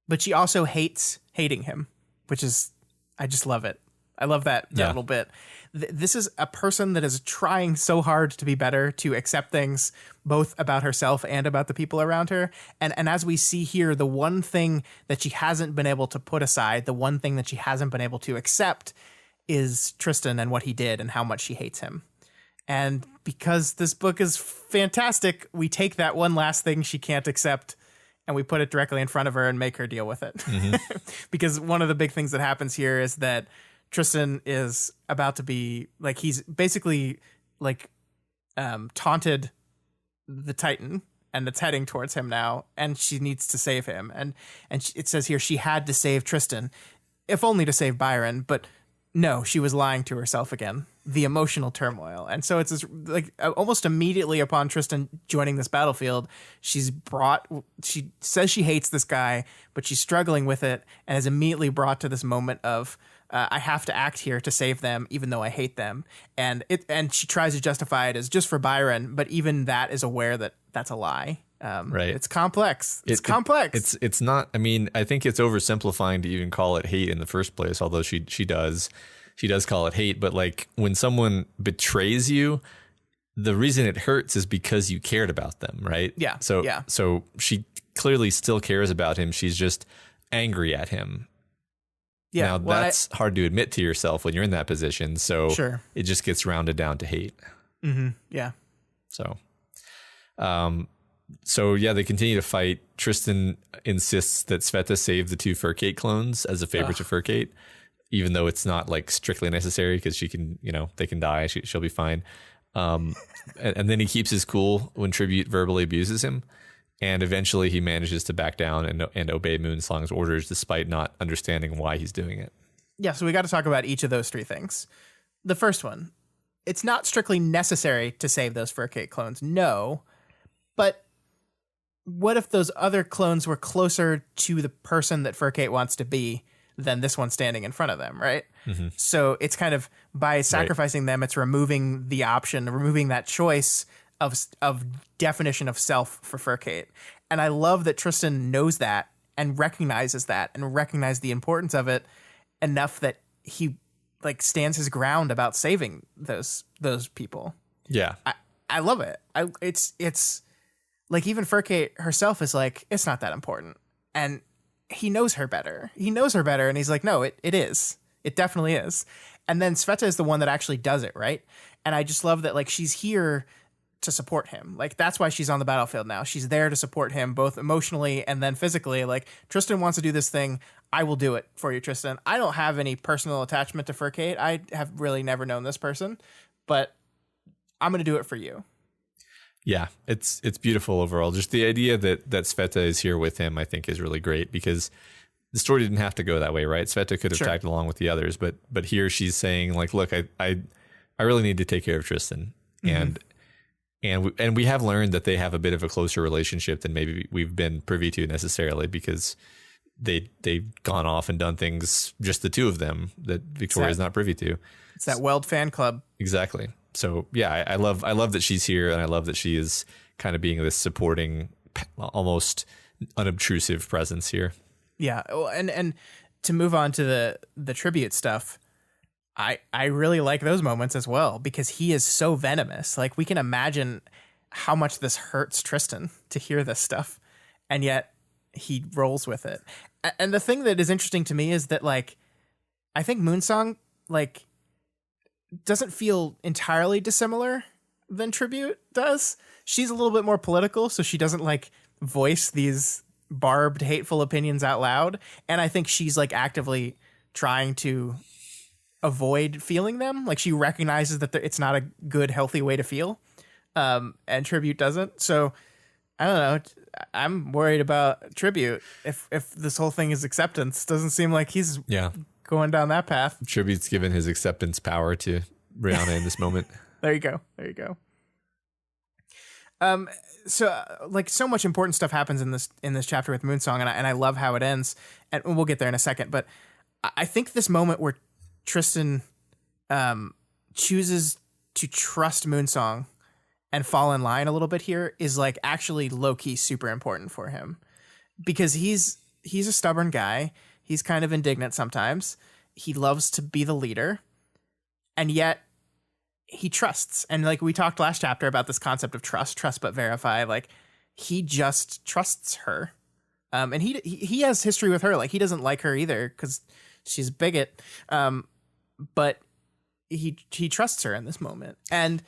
Speaker 2: But she also hates hating him, which is, I just love it. I love that little bit. This is a person that is trying so hard to be better, to accept things both about herself and about the people around her. And as we see here, the one thing that she hasn't been able to put aside, the one thing that she hasn't been able to accept is Tristan and what he did and how much she hates him. And because this book is fantastic, we take that one last thing she can't accept and we put it directly in front of her and make her deal with it. Mm-hmm. Because one of the big things that happens here is that Tristan is about to be like, he's basically like taunted the Titan, and it's heading towards him now, and she needs to save him. And it says here she had to save Tristan, if only to save Byron, but no, she was lying to herself again. The emotional turmoil. And so it's this, like almost immediately upon Tristan joining this battlefield, she says she hates this guy, but she's struggling with it and is immediately brought to this moment of, I have to act here to save them, even though I hate them. And she tries to justify it as just for Byron, but even that is aware that that's a lie.
Speaker 1: Right.
Speaker 2: It's complex. It's complex.
Speaker 1: It's not, I mean, I think it's oversimplifying to even call it hate in the first place, although she does call it hate. But like when someone betrays you, the reason it hurts is because you cared about them, right?
Speaker 2: Yeah.
Speaker 1: So she clearly still cares about him. She's just angry at him. Yeah. Now that's hard to admit to yourself when you're in that position. So
Speaker 2: sure.
Speaker 1: It just gets rounded down to hate.
Speaker 2: Mm-hmm. Yeah.
Speaker 1: So yeah, they continue to fight. Tristan insists that Sveta save the two Furcate clones as a favor to Furcate, even though it's not like strictly necessary because she can, they can die. She'll be fine. And then he keeps his cool when Tribute verbally abuses him. And eventually he manages to back down and obey Moonsong's orders despite not understanding why he's doing it.
Speaker 2: Yeah, so we got to talk about each of those three things. The first one, it's not strictly necessary to save those Furcate clones, no. But what if those other clones were closer to the person that Furcate wants to be than this one standing in front of them, right? Mm-hmm. So it's kind of, by sacrificing them, it's removing the option, removing that choice of definition of self for Furcate. And I love that Tristan knows that and recognizes that and recognizes the importance of it enough that he like stands his ground about saving those people.
Speaker 1: Yeah.
Speaker 2: I love it. It's like even Furcate herself is like, it's not that important. And he knows her better. And he's like, no, it is. It definitely is. And then Sveta is the one that actually does it, right? And I just love that like she's here to support him. Like that's why she's on the battlefield now. She's there to support him both emotionally and then physically. Like Tristan wants to do this thing. I will do it for you, Tristan. I don't have any personal attachment to Furcate. I have really never known this person, but I'm going to do it for you.
Speaker 1: Yeah, it's beautiful overall. Just the idea that Sveta is here with him, I think, is really great because the story didn't have to go that way, right? Sveta could have tagged along with the others, but here she's saying like, look, I really need to take care of Tristan, and we have learned that they have a bit of a closer relationship than maybe we've been privy to necessarily because they've gone off and done things, just the two of them, that Victoria's not privy to.
Speaker 2: It's that Weld fan club.
Speaker 1: Exactly. So yeah, I love that she's here, and I love that she is kind of being this supporting, almost unobtrusive presence here.
Speaker 2: Yeah, and to move on to the tribute stuff, I really like those moments as well because he is so venomous. Like we can imagine how much this hurts Tristan to hear this stuff, and yet he rolls with it. And the thing that is interesting to me is that like I think Moonsong like doesn't feel entirely dissimilar than Tribute does. She's a little bit more political, so she doesn't like voice these barbed, hateful opinions out loud. And I think she's like actively trying to avoid feeling them. Like she recognizes that it's not a good, healthy way to feel. And Tribute doesn't. So I don't know. I'm worried about Tribute. If this whole thing is acceptance, doesn't seem like he's going down that path.
Speaker 1: Tribute's given his acceptance power to Brianna in this moment.
Speaker 2: There you go. So like so much important stuff happens in this chapter with Moonsong, and I love how it ends, and we'll get there in a second. But I think this moment where Tristan chooses to trust Moonsong and fall in line a little bit here is like actually low key super important for him because he's a stubborn guy. He's kind of indignant sometimes. He loves to be the leader, and yet he trusts. And like we talked last chapter about this concept of trust but verify. Like he just trusts her. And he has history with her. Like he doesn't like her either because she's a bigot. But he trusts her in this moment. And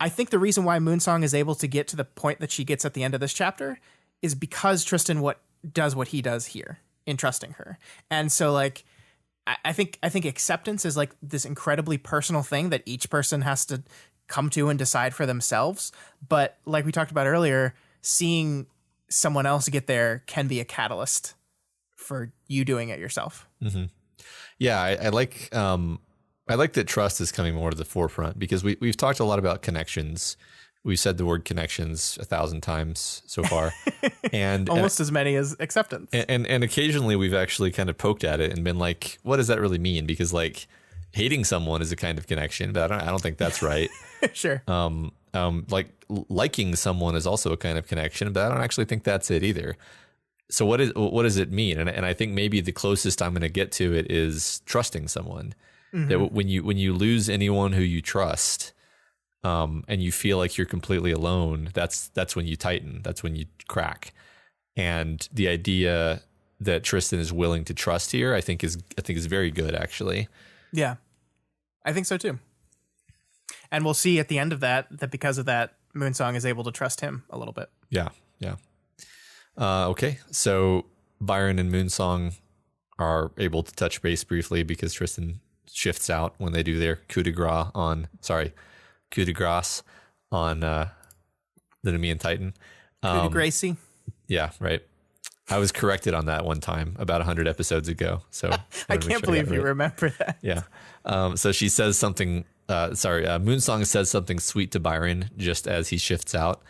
Speaker 2: I think the reason why Moonsong is able to get to the point that she gets at the end of this chapter is because Tristan does what he does here in trusting her. And so like I think acceptance is like this incredibly personal thing that each person has to come to and decide for themselves. But like we talked about earlier, seeing someone else get there can be a catalyst for you doing it yourself.
Speaker 1: Mm-hmm. Yeah, I like that trust is coming more to the forefront because we've talked a lot about connections. We've said the word connections 1,000 times so far, and
Speaker 2: almost as many as acceptance.
Speaker 1: And occasionally we've actually kind of poked at it and been like, what does that really mean? Because like hating someone is a kind of connection, but I don't think that's right.
Speaker 2: Sure.
Speaker 1: Like liking someone is also a kind of connection, but I don't actually think that's it either. So what does it mean? And I think maybe the closest I'm going to get to it is trusting someone. Mm-hmm. That when you lose anyone who you trust, and you feel like you're completely alone, that's when you tighten. That's when you crack. And the idea that Tristan is willing to trust here, I think is very good, actually. Yeah,
Speaker 2: I think so too. And we'll see at the end of that because of that, Moonsong is able to trust him a little bit.
Speaker 1: Yeah. Okay, so Byron and Moonsong are able to touch base briefly because Tristan shifts out when they do their coup de grace on the Nemean Titan.
Speaker 2: Coup de Gracie.
Speaker 1: Yeah, right. I was corrected on that one time about 100 episodes ago. So
Speaker 2: I can't believe you remember that.
Speaker 1: Yeah. So she says something. Moonsong says something sweet to Byron just as he shifts out,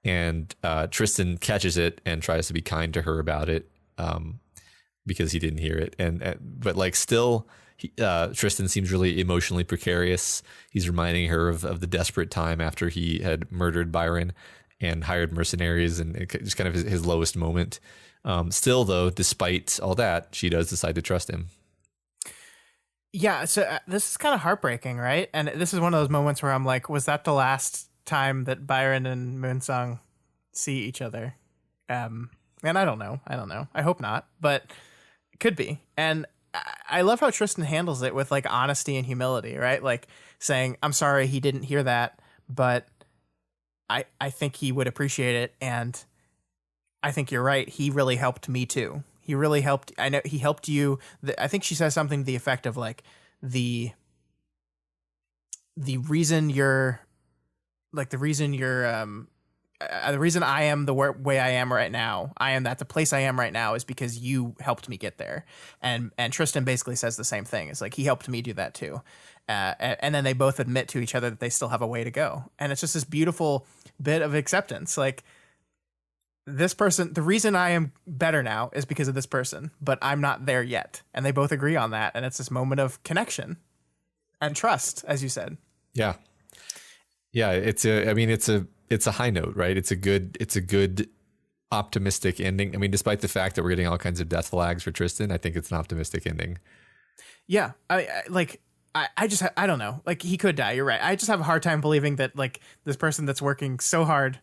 Speaker 1: and Tristan catches it and tries to be kind to her about it because he didn't hear it. But like still. Tristan seems really emotionally precarious. He's reminding her of the desperate time after he had murdered Byron and hired mercenaries, and it's kind of his lowest moment. Still, though, despite all that, she does decide to trust him.
Speaker 2: Yeah, so this is kind of heartbreaking, right? And this is one of those moments where I'm like, was that the last time that Byron and Moonsong see each other? And I don't know. I hope not, but it could be. And I love how Tristan handles it with like honesty and humility, right? Like saying, I'm sorry he didn't hear that, but I think he would appreciate it. And I think you're right. He really helped me too. He really helped. I know he helped you. I think she says something to the effect of like the reason you're the reason I am the way I am right now, I am at the place I am right now, is because you helped me get there. And Tristan basically says the same thing. It's like, he helped me do that too. And then they both admit to each other that they still have a way to go. And it's just this beautiful bit of acceptance. Like, this person, the reason I am better now is because of this person, but I'm not there yet. And they both agree on that. And it's this moment of connection and trust, as you said.
Speaker 1: Yeah. Yeah. It's a high note, right? It's a good optimistic ending. I mean, despite the fact that we're getting all kinds of death flags for Tristan, I think it's an optimistic ending.
Speaker 2: Yeah. I don't know. Like, he could die. You're right. I just have a hard time believing that, like, this person that's working so hard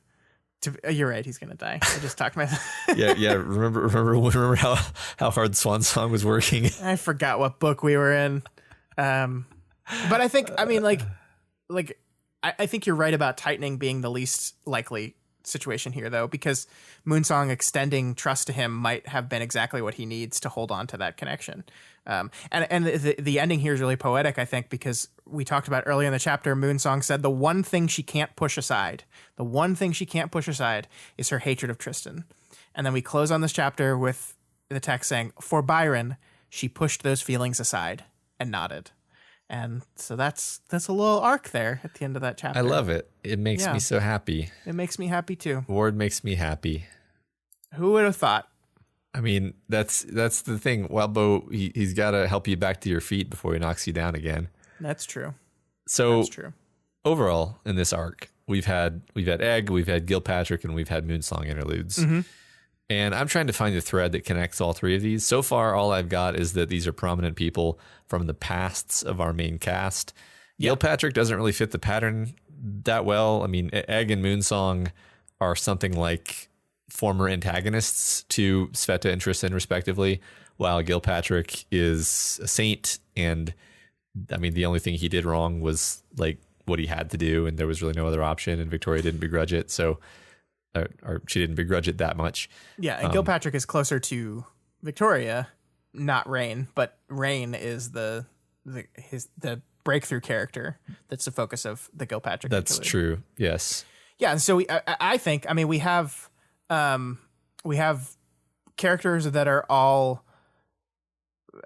Speaker 2: to, you're right. He's going to die. I just talked myself.
Speaker 1: Yeah. Remember how hard Swan Song was working.
Speaker 2: I forgot what book we were in. But I think, I think you're right about tightening being the least likely situation here, though, because Moonsong extending trust to him might have been exactly what he needs to hold on to that connection. And the ending here is really poetic, I think, because we talked about earlier in the chapter, Moonsong said the one thing she can't push aside is her hatred of Tristan. And then we close on this chapter with the text saying, for Byron, she pushed those feelings aside and nodded. And so that's a little arc there at the end of that chapter.
Speaker 1: I love it. It makes me so happy.
Speaker 2: It makes me happy too.
Speaker 1: Ward makes me happy.
Speaker 2: Who would have thought?
Speaker 1: I mean, that's the thing. Wildbow, he's got to help you back to your feet before he knocks you down again.
Speaker 2: That's true.
Speaker 1: So
Speaker 2: that's true.
Speaker 1: Overall, in this arc, we've had Egg, we've had Gilpatrick, and we've had Moonsong interludes. Mm-hmm. And I'm trying to find the thread that connects all three of these. So far, all I've got is that these are prominent people from the pasts of our main cast. Yep. Gilpatrick doesn't really fit the pattern that well. I mean, Egg and Moonsong are something like former antagonists to Sveta and Tristan, respectively, while Gilpatrick is a saint. And I mean, the only thing he did wrong was like what he had to do, and there was really no other option, and Victoria didn't begrudge it. So, or she didn't begrudge it that much. Yeah,
Speaker 2: and Gilpatrick is closer to Victoria, not Rain, but Rain is the breakthrough character that's the focus of the Gilpatrick.
Speaker 1: That's true. Yes.
Speaker 2: Yeah, and so I think, I mean, we have characters that are all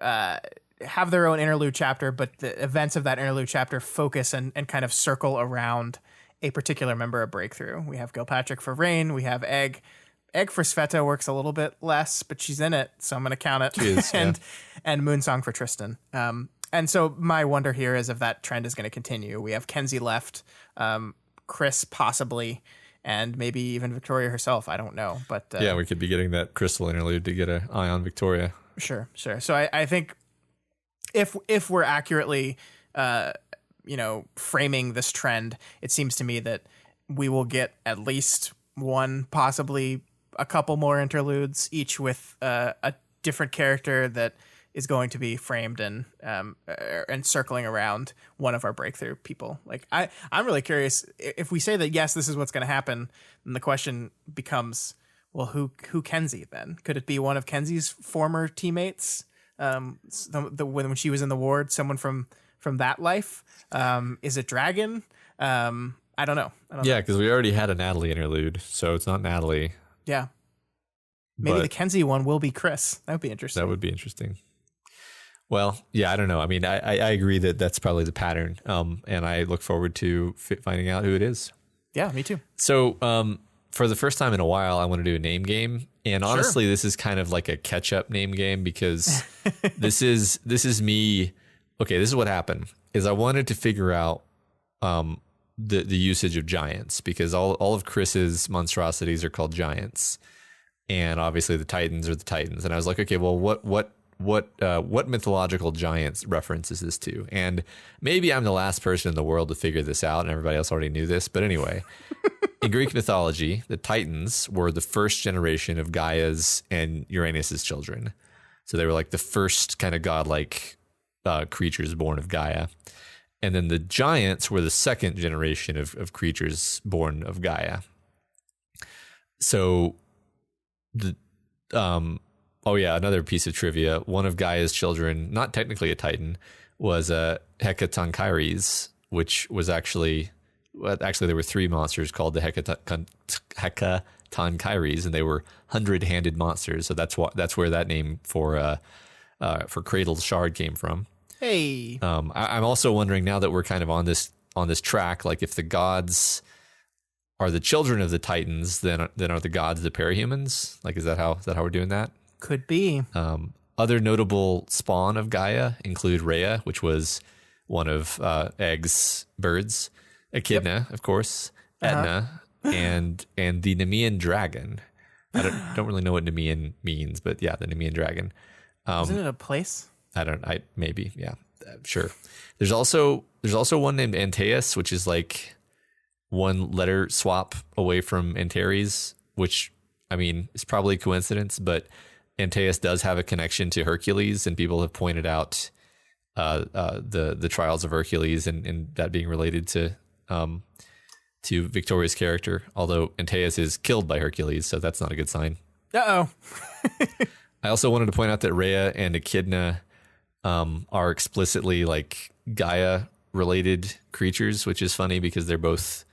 Speaker 2: have their own interlude chapter, but the events of that interlude chapter focus and kind of circle around a particular member of Breakthrough. We have Gilpatrick for Rain. We have Egg. Egg for Sveta works a little bit less, but she's in it, so I'm going to count it.
Speaker 1: She is,
Speaker 2: and Moonsong for Tristan. And so my wonder here is if that trend is going to continue. We have Kenzie left, Chris possibly, and maybe even Victoria herself. I don't know, but
Speaker 1: yeah, we could be getting that crystal interlude to get an eye on Victoria.
Speaker 2: Sure. So I think if we're accurately framing this trend, it seems to me that we will get at least one, possibly a couple more interludes, each with a different character that is going to be framed and circling around one of our breakthrough people. Like I'm really curious if we say that yes, this is what's going to happen. Then the question becomes, well, who Kenzie then? Could it be one of Kenzie's former teammates? When she was in the ward, someone from that life. Is it Dragon? I don't know.
Speaker 1: Yeah, because we already had a Natalie interlude, so it's not Natalie.
Speaker 2: Yeah. Maybe the Kenzie one will be Chris. That would be interesting.
Speaker 1: That would be interesting. Well, yeah, I don't know. I mean, I agree that that's probably the pattern, and I look forward to finding out who it is.
Speaker 2: Yeah, me too.
Speaker 1: So for the first time in a while, I want to do a name game. And honestly, This is kind of like a catch-up name game because this is me. Okay, this is what happened. Is I wanted to figure out the usage of giants because all of Chris's monstrosities are called giants, and obviously the Titans are the Titans. And I was like, okay, well, what mythological giants reference is this to? And maybe I'm the last person in the world to figure this out, and everybody else already knew this. But anyway, in Greek mythology, the Titans were the first generation of Gaia's and Uranus's children. So they were like the first kind of godlike creatures born of Gaia. And then the giants were the second generation of creatures born of Gaia. So another piece of trivia. One of Gaia's children, not technically a Titan, was Hecatonchires, which was actually well, actually, there were 3 monsters called the Hecatonchires, and they were 100-handed monsters. So that's where that name for Cradle's Shard came from.
Speaker 2: Hey.
Speaker 1: I'm also wondering, now that we're kind of on this track, like if the gods are the children of the Titans, then are the gods the parahumans? Like, is that how we're doing that?
Speaker 2: Could be.
Speaker 1: Other notable spawn of Gaia include Rhea, which was one of Egg's birds, Echidna, of course, Etna, and the Nemean dragon. I don't really know what Nemean means, but yeah, the Nemean dragon.
Speaker 2: Isn't it a place?
Speaker 1: Maybe, yeah, sure. There's also one named Antaeus, which is like one letter swap away from Antares, which, I mean, is probably a coincidence, but Antaeus does have a connection to Hercules, and people have pointed out the trials of Hercules and that being related to Victoria's character, although Antaeus is killed by Hercules, so that's not a good sign.
Speaker 2: Uh-oh.
Speaker 1: I also wanted to point out that Rhea and Echidna are explicitly like Gaia related creatures, which is funny because they're both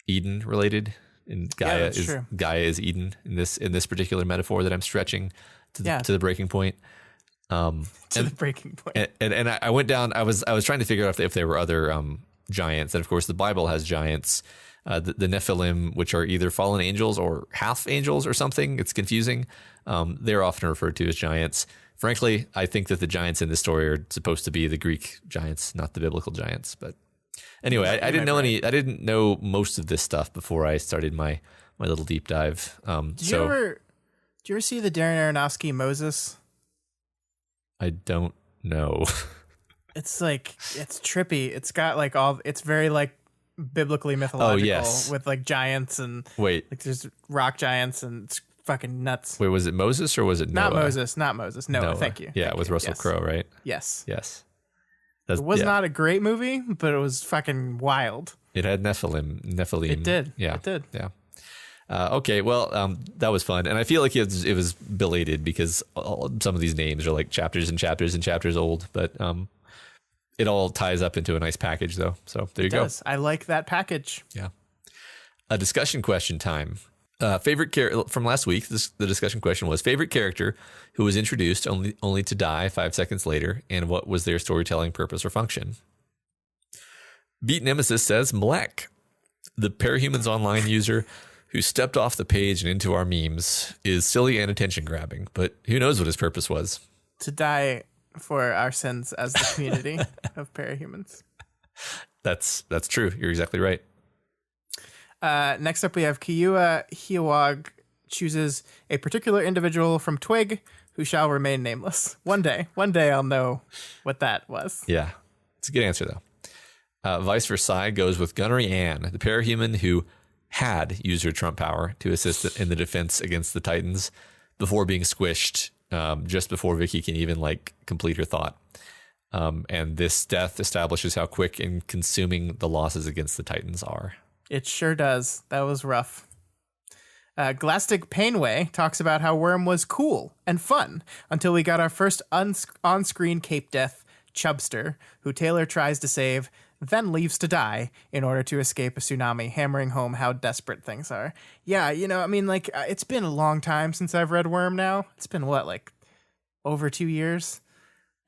Speaker 1: Eden related, and Gaia is Eden in this particular metaphor that I'm stretching to the breaking point.
Speaker 2: The breaking point.
Speaker 1: And I went down. I was trying to figure out if there were other giants, and of course the Bible has giants. The Nephilim, which are either fallen angels or half angels or something. It's confusing. They're often referred to as giants. Frankly, I think that the giants in this story are supposed to be the Greek giants, not the biblical giants. But anyway, I didn't know I didn't know most of this stuff before I started my little deep dive. Did you ever
Speaker 2: see the Darren Aronofsky Moses?
Speaker 1: I don't know.
Speaker 2: It's trippy. It's got it's very biblically mythological with like giants and like there's rock giants, and it's fucking nuts.
Speaker 1: Wait, was it Moses or was it Noah?
Speaker 2: Not Moses. Noah. Thank you.
Speaker 1: Yeah, with Russell Crowe, right?
Speaker 2: Yes.
Speaker 1: It
Speaker 2: was not a great movie, but it was fucking wild.
Speaker 1: It had Nephilim.
Speaker 2: It did.
Speaker 1: Yeah.
Speaker 2: It did.
Speaker 1: Yeah. Okay, well, that was fun, and I feel like it was belated because some of these names are like chapters and chapters and chapters old, but it all ties up into a nice package, though. So there you go.
Speaker 2: I like that package.
Speaker 1: Yeah. A discussion question time. Favorite character from last week. The discussion question was favorite character who was introduced only to die 5 seconds later, and what was their storytelling purpose or function. Beat Nemesis says Malek, the Parahumans Online user who stepped off the page and into our memes, is silly and attention grabbing, but who knows what his purpose was?
Speaker 2: To die for our sins as the community of parahumans.
Speaker 1: That's true. You're exactly right.
Speaker 2: Next up, we have Kiyua Hiawag chooses a particular individual from Twig who shall remain nameless. One day I'll know what that was.
Speaker 1: Yeah, it's a good answer, though. Vice Versailles goes with Gunnery Ann, the parahuman who had used her Trump power to assist in the defense against the Titans before being squished just before Vicky can even complete her thought. And this death establishes how quick and consuming the losses against the Titans are.
Speaker 2: It sure does. That was rough. Glastic Painway talks about how Worm was cool and fun until we got our first on-screen cape death, Chubster, who Taylor tries to save, then leaves to die in order to escape a tsunami, hammering home how desperate things are. Yeah, it's been a long time since I've read Worm now. It's been over 2 years?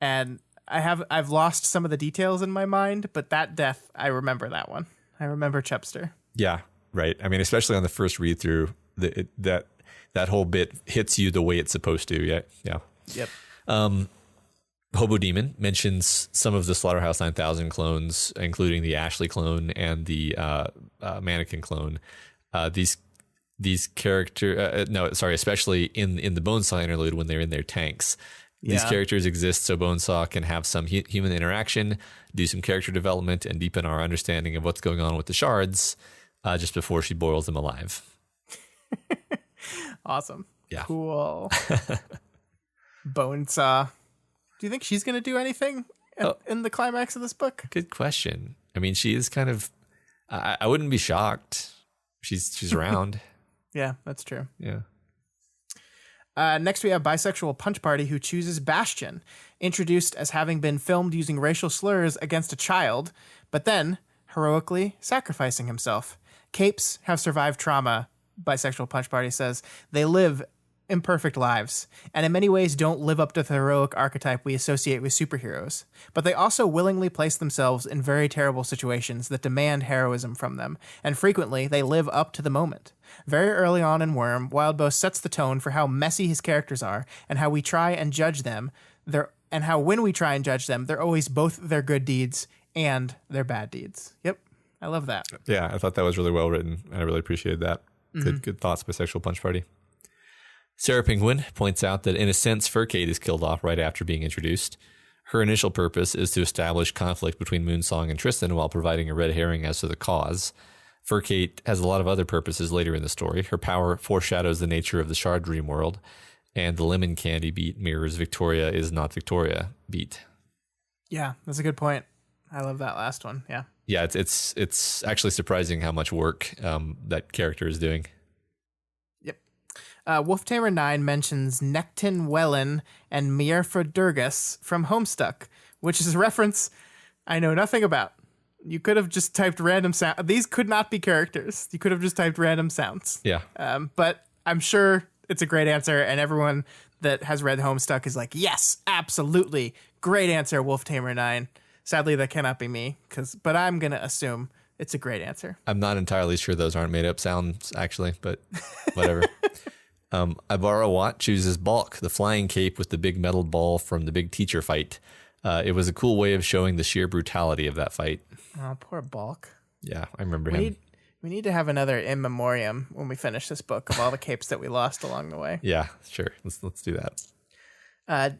Speaker 2: And I've lost some of the details in my mind, but that death, I remember that one. I remember Chubster.
Speaker 1: Yeah, right. I mean, especially on the first read through, that whole bit hits you the way it's supposed to. Yeah.
Speaker 2: Yep.
Speaker 1: Hobo Demon mentions some of the Slaughterhouse 9000 clones, including the Ashley clone and the Mannequin clone. These characters, especially in the Bonesaw interlude when they're in their tanks. These characters exist so Bonesaw can have some human interaction, do some character development, and deepen our understanding of what's going on with the shards just before she boils them alive.
Speaker 2: Awesome.
Speaker 1: Yeah.
Speaker 2: Cool. Bonesaw. Do you think she's going to do anything in the climax of this book?
Speaker 1: Good question. I mean, she is kind of... I wouldn't be shocked. She's around.
Speaker 2: Yeah, that's true.
Speaker 1: Yeah.
Speaker 2: Next, we have Bisexual Punch Party, who chooses Bastion, introduced as having been filmed using racial slurs against a child, but then heroically sacrificing himself. Capes have survived trauma, Bisexual Punch Party says. They live imperfect lives, and in many ways don't live up to the heroic archetype we associate with superheroes. But they also willingly place themselves in very terrible situations that demand heroism from them, and frequently they live up to the moment. Very early on in Worm, Wildbow sets the tone for how messy his characters are, and how we try and judge them, and how when we try and judge them, they're always both their good deeds and their bad deeds. Yep, I love that.
Speaker 1: Yeah, I thought that was really well written. I really appreciated that. Good thoughts by Sexual Punch Party. Sarah Penguin points out that in a sense, Furcade is killed off right after being introduced. Her initial purpose is to establish conflict between Moonsong and Tristan while providing a red herring as to the cause. Furcade has a lot of other purposes later in the story. Her power foreshadows the nature of the Shard Dream world, and the Lemon Candy beat mirrors Victoria is not Victoria beat. Yeah,
Speaker 2: that's a good point. I love that last one. Yeah.
Speaker 1: Yeah, it's actually surprising how much work that character is doing.
Speaker 2: Wolf Tamer 9 mentions Nectin Wellen and Mierfa Durgas from Homestuck, which is a reference I know nothing about. You could have just typed random sound. These could not be characters. You could have just typed random sounds.
Speaker 1: Yeah.
Speaker 2: But I'm sure it's a great answer, and everyone that has read Homestuck is like, yes, absolutely. Great answer, Wolf Tamer 9. Sadly, that cannot be me, but I'm going to assume it's a great answer.
Speaker 1: I'm not entirely sure those aren't made up sounds, actually, but whatever. Ibarra Watt chooses Balk, the flying cape with the big metal ball from the big teacher fight. It was a cool way of showing the sheer brutality of that fight.
Speaker 2: Oh, poor Balk.
Speaker 1: Yeah, I remember him.
Speaker 2: We need to have another in memoriam when we finish this book of all the capes that we lost along the way.
Speaker 1: Yeah, sure. Let's do that.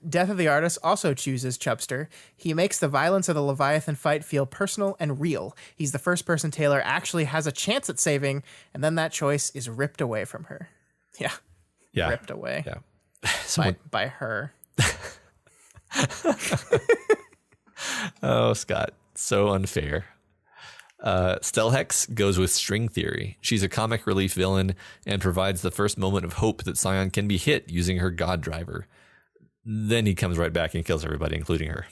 Speaker 2: Death of the Artist also chooses Chubster. He makes the violence of the Leviathan fight feel personal and real. He's the first person Taylor actually has a chance at saving, and then that choice is ripped away from her. Yeah. Ripped away.
Speaker 1: Yeah.
Speaker 2: By her.
Speaker 1: Oh, Scott. So unfair. Stelhex goes with String Theory. She's a comic relief villain and provides the first moment of hope that Scion can be hit using her God Driver. Then he comes right back and kills everybody, including her.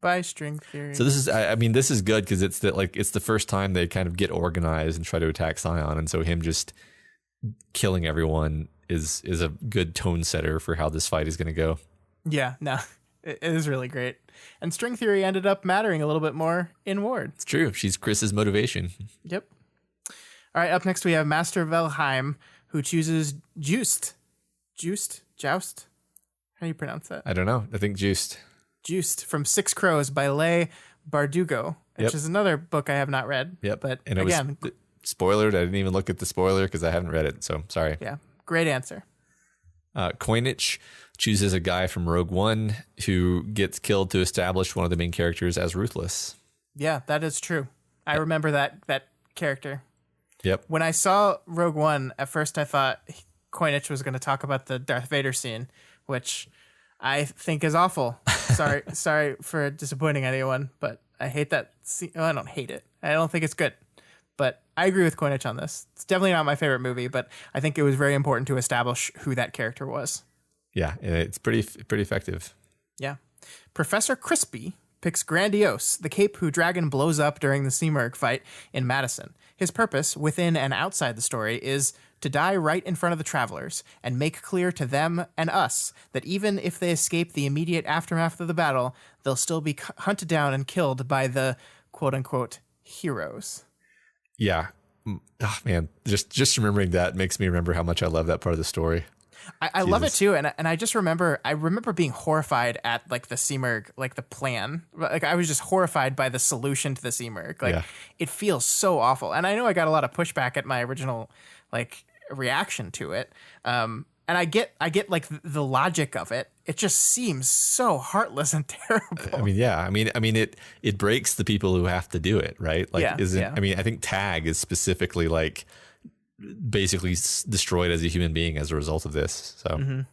Speaker 2: By String Theory.
Speaker 1: So this is good because it's the first time they kind of get organized and try to attack Scion, and so him just killing everyone is a good tone setter for how this fight is going to go.
Speaker 2: Yeah, no, it is really great. And String Theory ended up mattering a little bit more in Ward.
Speaker 1: It's true. She's Chris's motivation.
Speaker 2: Yep. All right, up next we have Master Velheim, who chooses Joust. How do you pronounce that?
Speaker 1: I don't know. I think Juiced
Speaker 2: from Six Crows by Leigh Bardugo, which is another book I have not read.
Speaker 1: Yep.
Speaker 2: But
Speaker 1: and
Speaker 2: again,
Speaker 1: spoilered. I didn't even look at the spoiler because I haven't read it. So sorry.
Speaker 2: Yeah. Great answer.
Speaker 1: Coinage chooses a guy from Rogue One who gets killed to establish one of the main characters as ruthless.
Speaker 2: Yeah, that is true. I remember that character.
Speaker 1: Yep.
Speaker 2: When I saw Rogue One, at first I thought Coinage was going to talk about the Darth Vader scene, which I think is awful. Sorry for disappointing anyone, but I hate that scene. Oh, I don't hate it. I don't think it's good. But I agree with Coinage on this. It's definitely not my favorite movie, but I think it was very important to establish who that character was.
Speaker 1: Yeah, and it's pretty effective.
Speaker 2: Yeah. Professor Crispy picks Grandiose, the cape who Dragon blows up during the Seamerg fight in Madison. His purpose, within and outside the story, is to die right in front of the travelers and make clear to them and us that even if they escape the immediate aftermath of the battle, they'll still be hunted down and killed by the quote-unquote heroes.
Speaker 1: Yeah. Oh, man, just remembering that makes me remember how much I love that part of the story.
Speaker 2: I love it too, and I just remember being horrified at like the Seamerg, like the plan. Like I was just horrified by the solution to the Seamerg. Like it feels so awful, and I know I got a lot of pushback at my original like reaction to it. And I get like the logic of it. It just seems so heartless and terrible.
Speaker 1: I mean, it breaks the people who have to do it, right? Like, I mean, I think Tag is specifically like basically destroyed as a human being as a result of this. So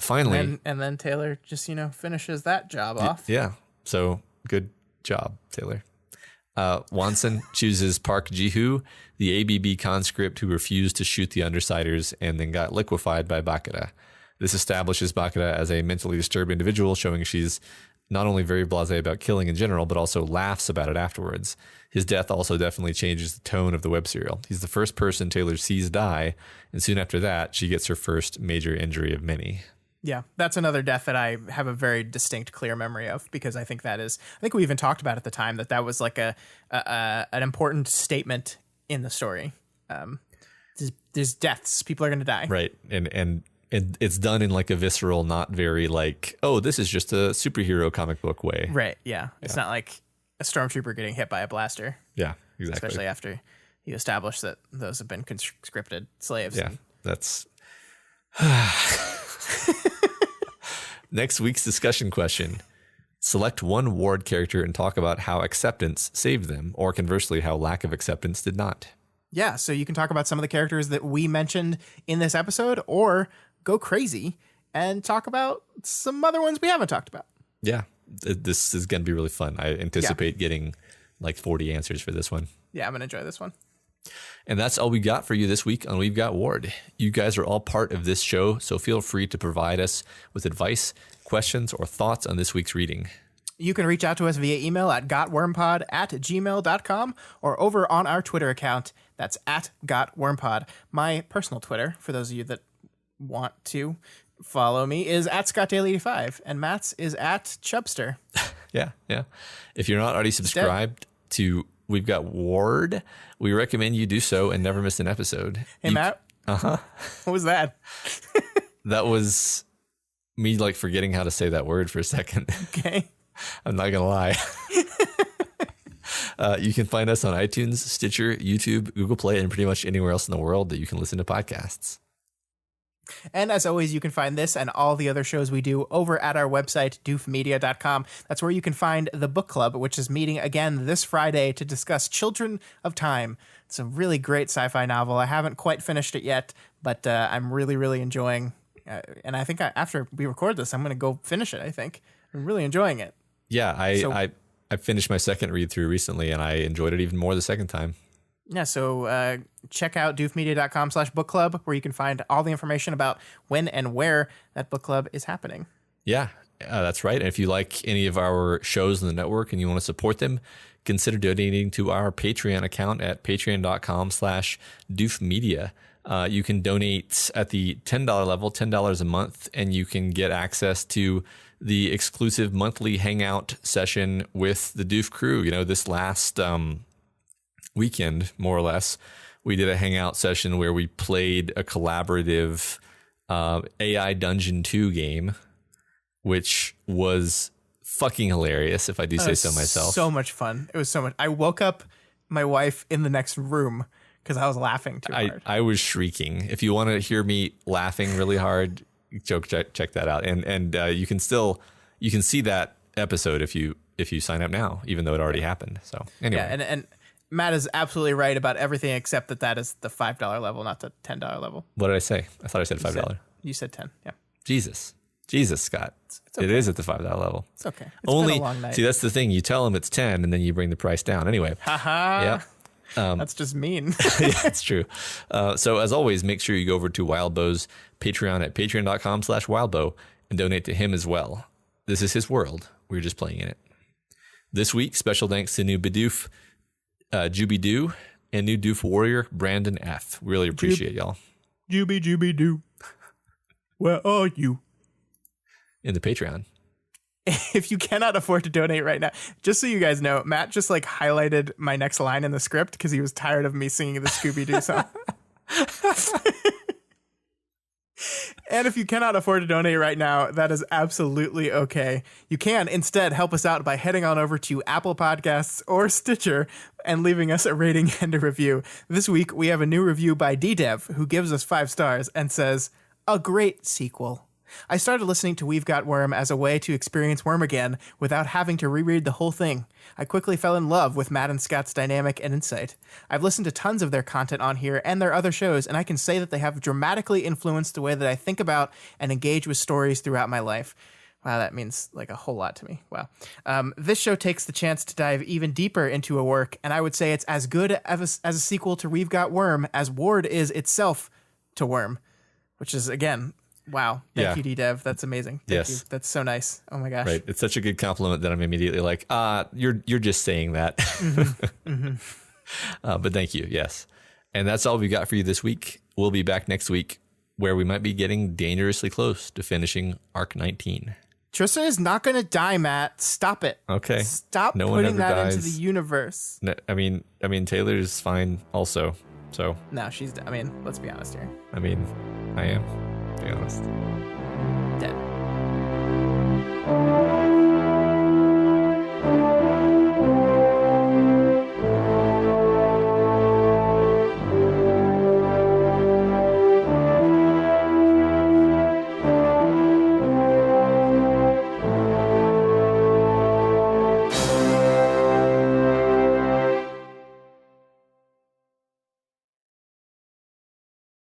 Speaker 1: finally,
Speaker 2: and then Taylor just finishes that job off.
Speaker 1: Yeah. So good job, Taylor. Wanson chooses Park Jihu, the ABB conscript who refused to shoot the Undersiders and then got liquefied by Bakura. This establishes Bakura as a mentally disturbed individual, showing she's not only very blasé about killing in general, but also laughs about it afterwards. His death also definitely changes the tone of the web serial. He's the first person Taylor sees die, and soon after that, she gets her first major injury of many.
Speaker 2: Yeah, that's another death that I have a very distinct, clear memory of, because I think we even talked about at the time that was like an important statement in the story. There's deaths. People are going to die.
Speaker 1: Right. And it's done in like a visceral, not very like, oh, this is just a superhero comic book way.
Speaker 2: Right. Yeah. It's not like a stormtrooper getting hit by a blaster.
Speaker 1: Yeah, exactly.
Speaker 2: Especially after you establish that those have been conscripted slaves.
Speaker 1: Yeah, that's... Next week's discussion question. Select one Ward character and talk about how acceptance saved them, or conversely, how lack of acceptance did not.
Speaker 2: Yeah, so you can talk about some of the characters that we mentioned in this episode, or go crazy and talk about some other ones we haven't talked about.
Speaker 1: Yeah, this is going to be really fun. I anticipate getting like 40 answers for this one.
Speaker 2: Yeah, I'm going to enjoy this one.
Speaker 1: And that's all we got for you this week on We've Got Ward. You guys are all part of this show, so feel free to provide us with advice, questions, or thoughts on this week's reading.
Speaker 2: You can reach out to us via email at gotwormpod@gmail.com or over on our Twitter account. That's @gotwormpod. My personal Twitter, for those of you that want to follow me, is @ScottDaily85, and Matt's is @Chubster.
Speaker 1: Yeah. If you're not already subscribed to We've Got Ward, we recommend you do so and never miss an episode.
Speaker 2: Hey, Matt.
Speaker 1: Uh-huh.
Speaker 2: What was that?
Speaker 1: That was me like forgetting how to say that word for a second.
Speaker 2: Okay.
Speaker 1: I'm not going to lie. You can find us on iTunes, Stitcher, YouTube, Google Play, and pretty much anywhere else in the world that you can listen to podcasts.
Speaker 2: And as always, you can find this and all the other shows we do over at our website, doofmedia.com. That's where you can find the book club, which is meeting again this Friday to discuss Children of Time. It's a really great sci-fi novel. I haven't quite finished it yet, but I'm really, really enjoying and I think after we record this, I'm going to go finish it, I think. I'm really enjoying it.
Speaker 1: Yeah, I finished my second read through recently, and I enjoyed it even more the second time.
Speaker 2: Yeah, so check out doofmedia.com/book club, where you can find all the information about when and where that book club is happening.
Speaker 1: Yeah, that's right. And if you like any of our shows in the network and you want to support them, consider donating to our Patreon account at patreon.com/doofmedia. You can donate at the $10 level, $10 a month, and you can get access to the exclusive monthly hangout session with the Doof crew. You know, this last weekend, more or less, we did a hangout session where we played a collaborative AI Dungeon 2 game, which was fucking hilarious, if I do say so myself.
Speaker 2: So much fun. It was so much. I woke up my wife in the next room because I was laughing too hard.
Speaker 1: I was shrieking. If you want to hear me laughing really hard, check that out. And you can see that episode if you sign up now, even though it already happened. So anyway.
Speaker 2: Yeah, and Matt is absolutely right about everything except that is the $5 level, not the $10 level.
Speaker 1: What did I say? I thought I said $5.
Speaker 2: You said 10. Yeah. Jesus,
Speaker 1: Scott.
Speaker 2: It's okay.
Speaker 1: It is at the $5 level.
Speaker 2: It's okay. It's been a long night.
Speaker 1: See, that's the thing. You tell them it's 10 and then you bring the price down. Anyway.
Speaker 2: Haha.
Speaker 1: Yeah.
Speaker 2: That's just mean.
Speaker 1: Yeah, it's true. So as always, make sure you go over to Wildbow's Patreon at patreon.com/wildbow and donate to him as well. This is his world. We're just playing in it. This week, special thanks to new Bidoof, Juby Doo, and new Doof Warrior, Brandon F. Really appreciate y'all.
Speaker 2: Juby Doo. Where are you?
Speaker 1: In the Patreon.
Speaker 2: If you cannot afford to donate right now, just so you guys know, Matt just like highlighted my next line in the script because he was tired of me singing the Scooby-Doo song. And if you cannot afford to donate right now, that is absolutely okay. You can instead help us out by heading on over to Apple Podcasts or Stitcher and leaving us a rating and a review. This week, we have a new review by DDev, who gives us 5 stars and says, "A great sequel. I started listening to We've Got Worm as a way to experience Worm again without having to reread the whole thing. I quickly fell in love with Matt and Scott's dynamic and insight. I've listened to tons of their content on here and their other shows, and I can say that they have dramatically influenced the way that I think about and engage with stories throughout my life." Wow, that means like a whole lot to me. Wow. This show takes the chance to dive even deeper into a work, and I would say it's as good as a sequel to We've Got Worm as Ward is itself to Worm, which is, again, Wow. Thank you, D-Dev. That's amazing. Thank you.
Speaker 1: Yes.
Speaker 2: That's so nice. Oh my gosh.
Speaker 1: Right. It's such a good compliment that I'm immediately like, you're just saying that. But thank you. Yes. And that's all we've got for you this week. We'll be back next week where we might be getting dangerously close to finishing Arc 19.
Speaker 2: Tristan is not going to die, Matt. Stop it.
Speaker 1: Okay.
Speaker 2: Stop
Speaker 1: No one
Speaker 2: putting
Speaker 1: ever
Speaker 2: that
Speaker 1: dies.
Speaker 2: into the universe.
Speaker 1: No, I mean, Taylor's fine also. So,
Speaker 2: No, let's be honest here.
Speaker 1: I mean, I am, to be honest.
Speaker 2: Dead.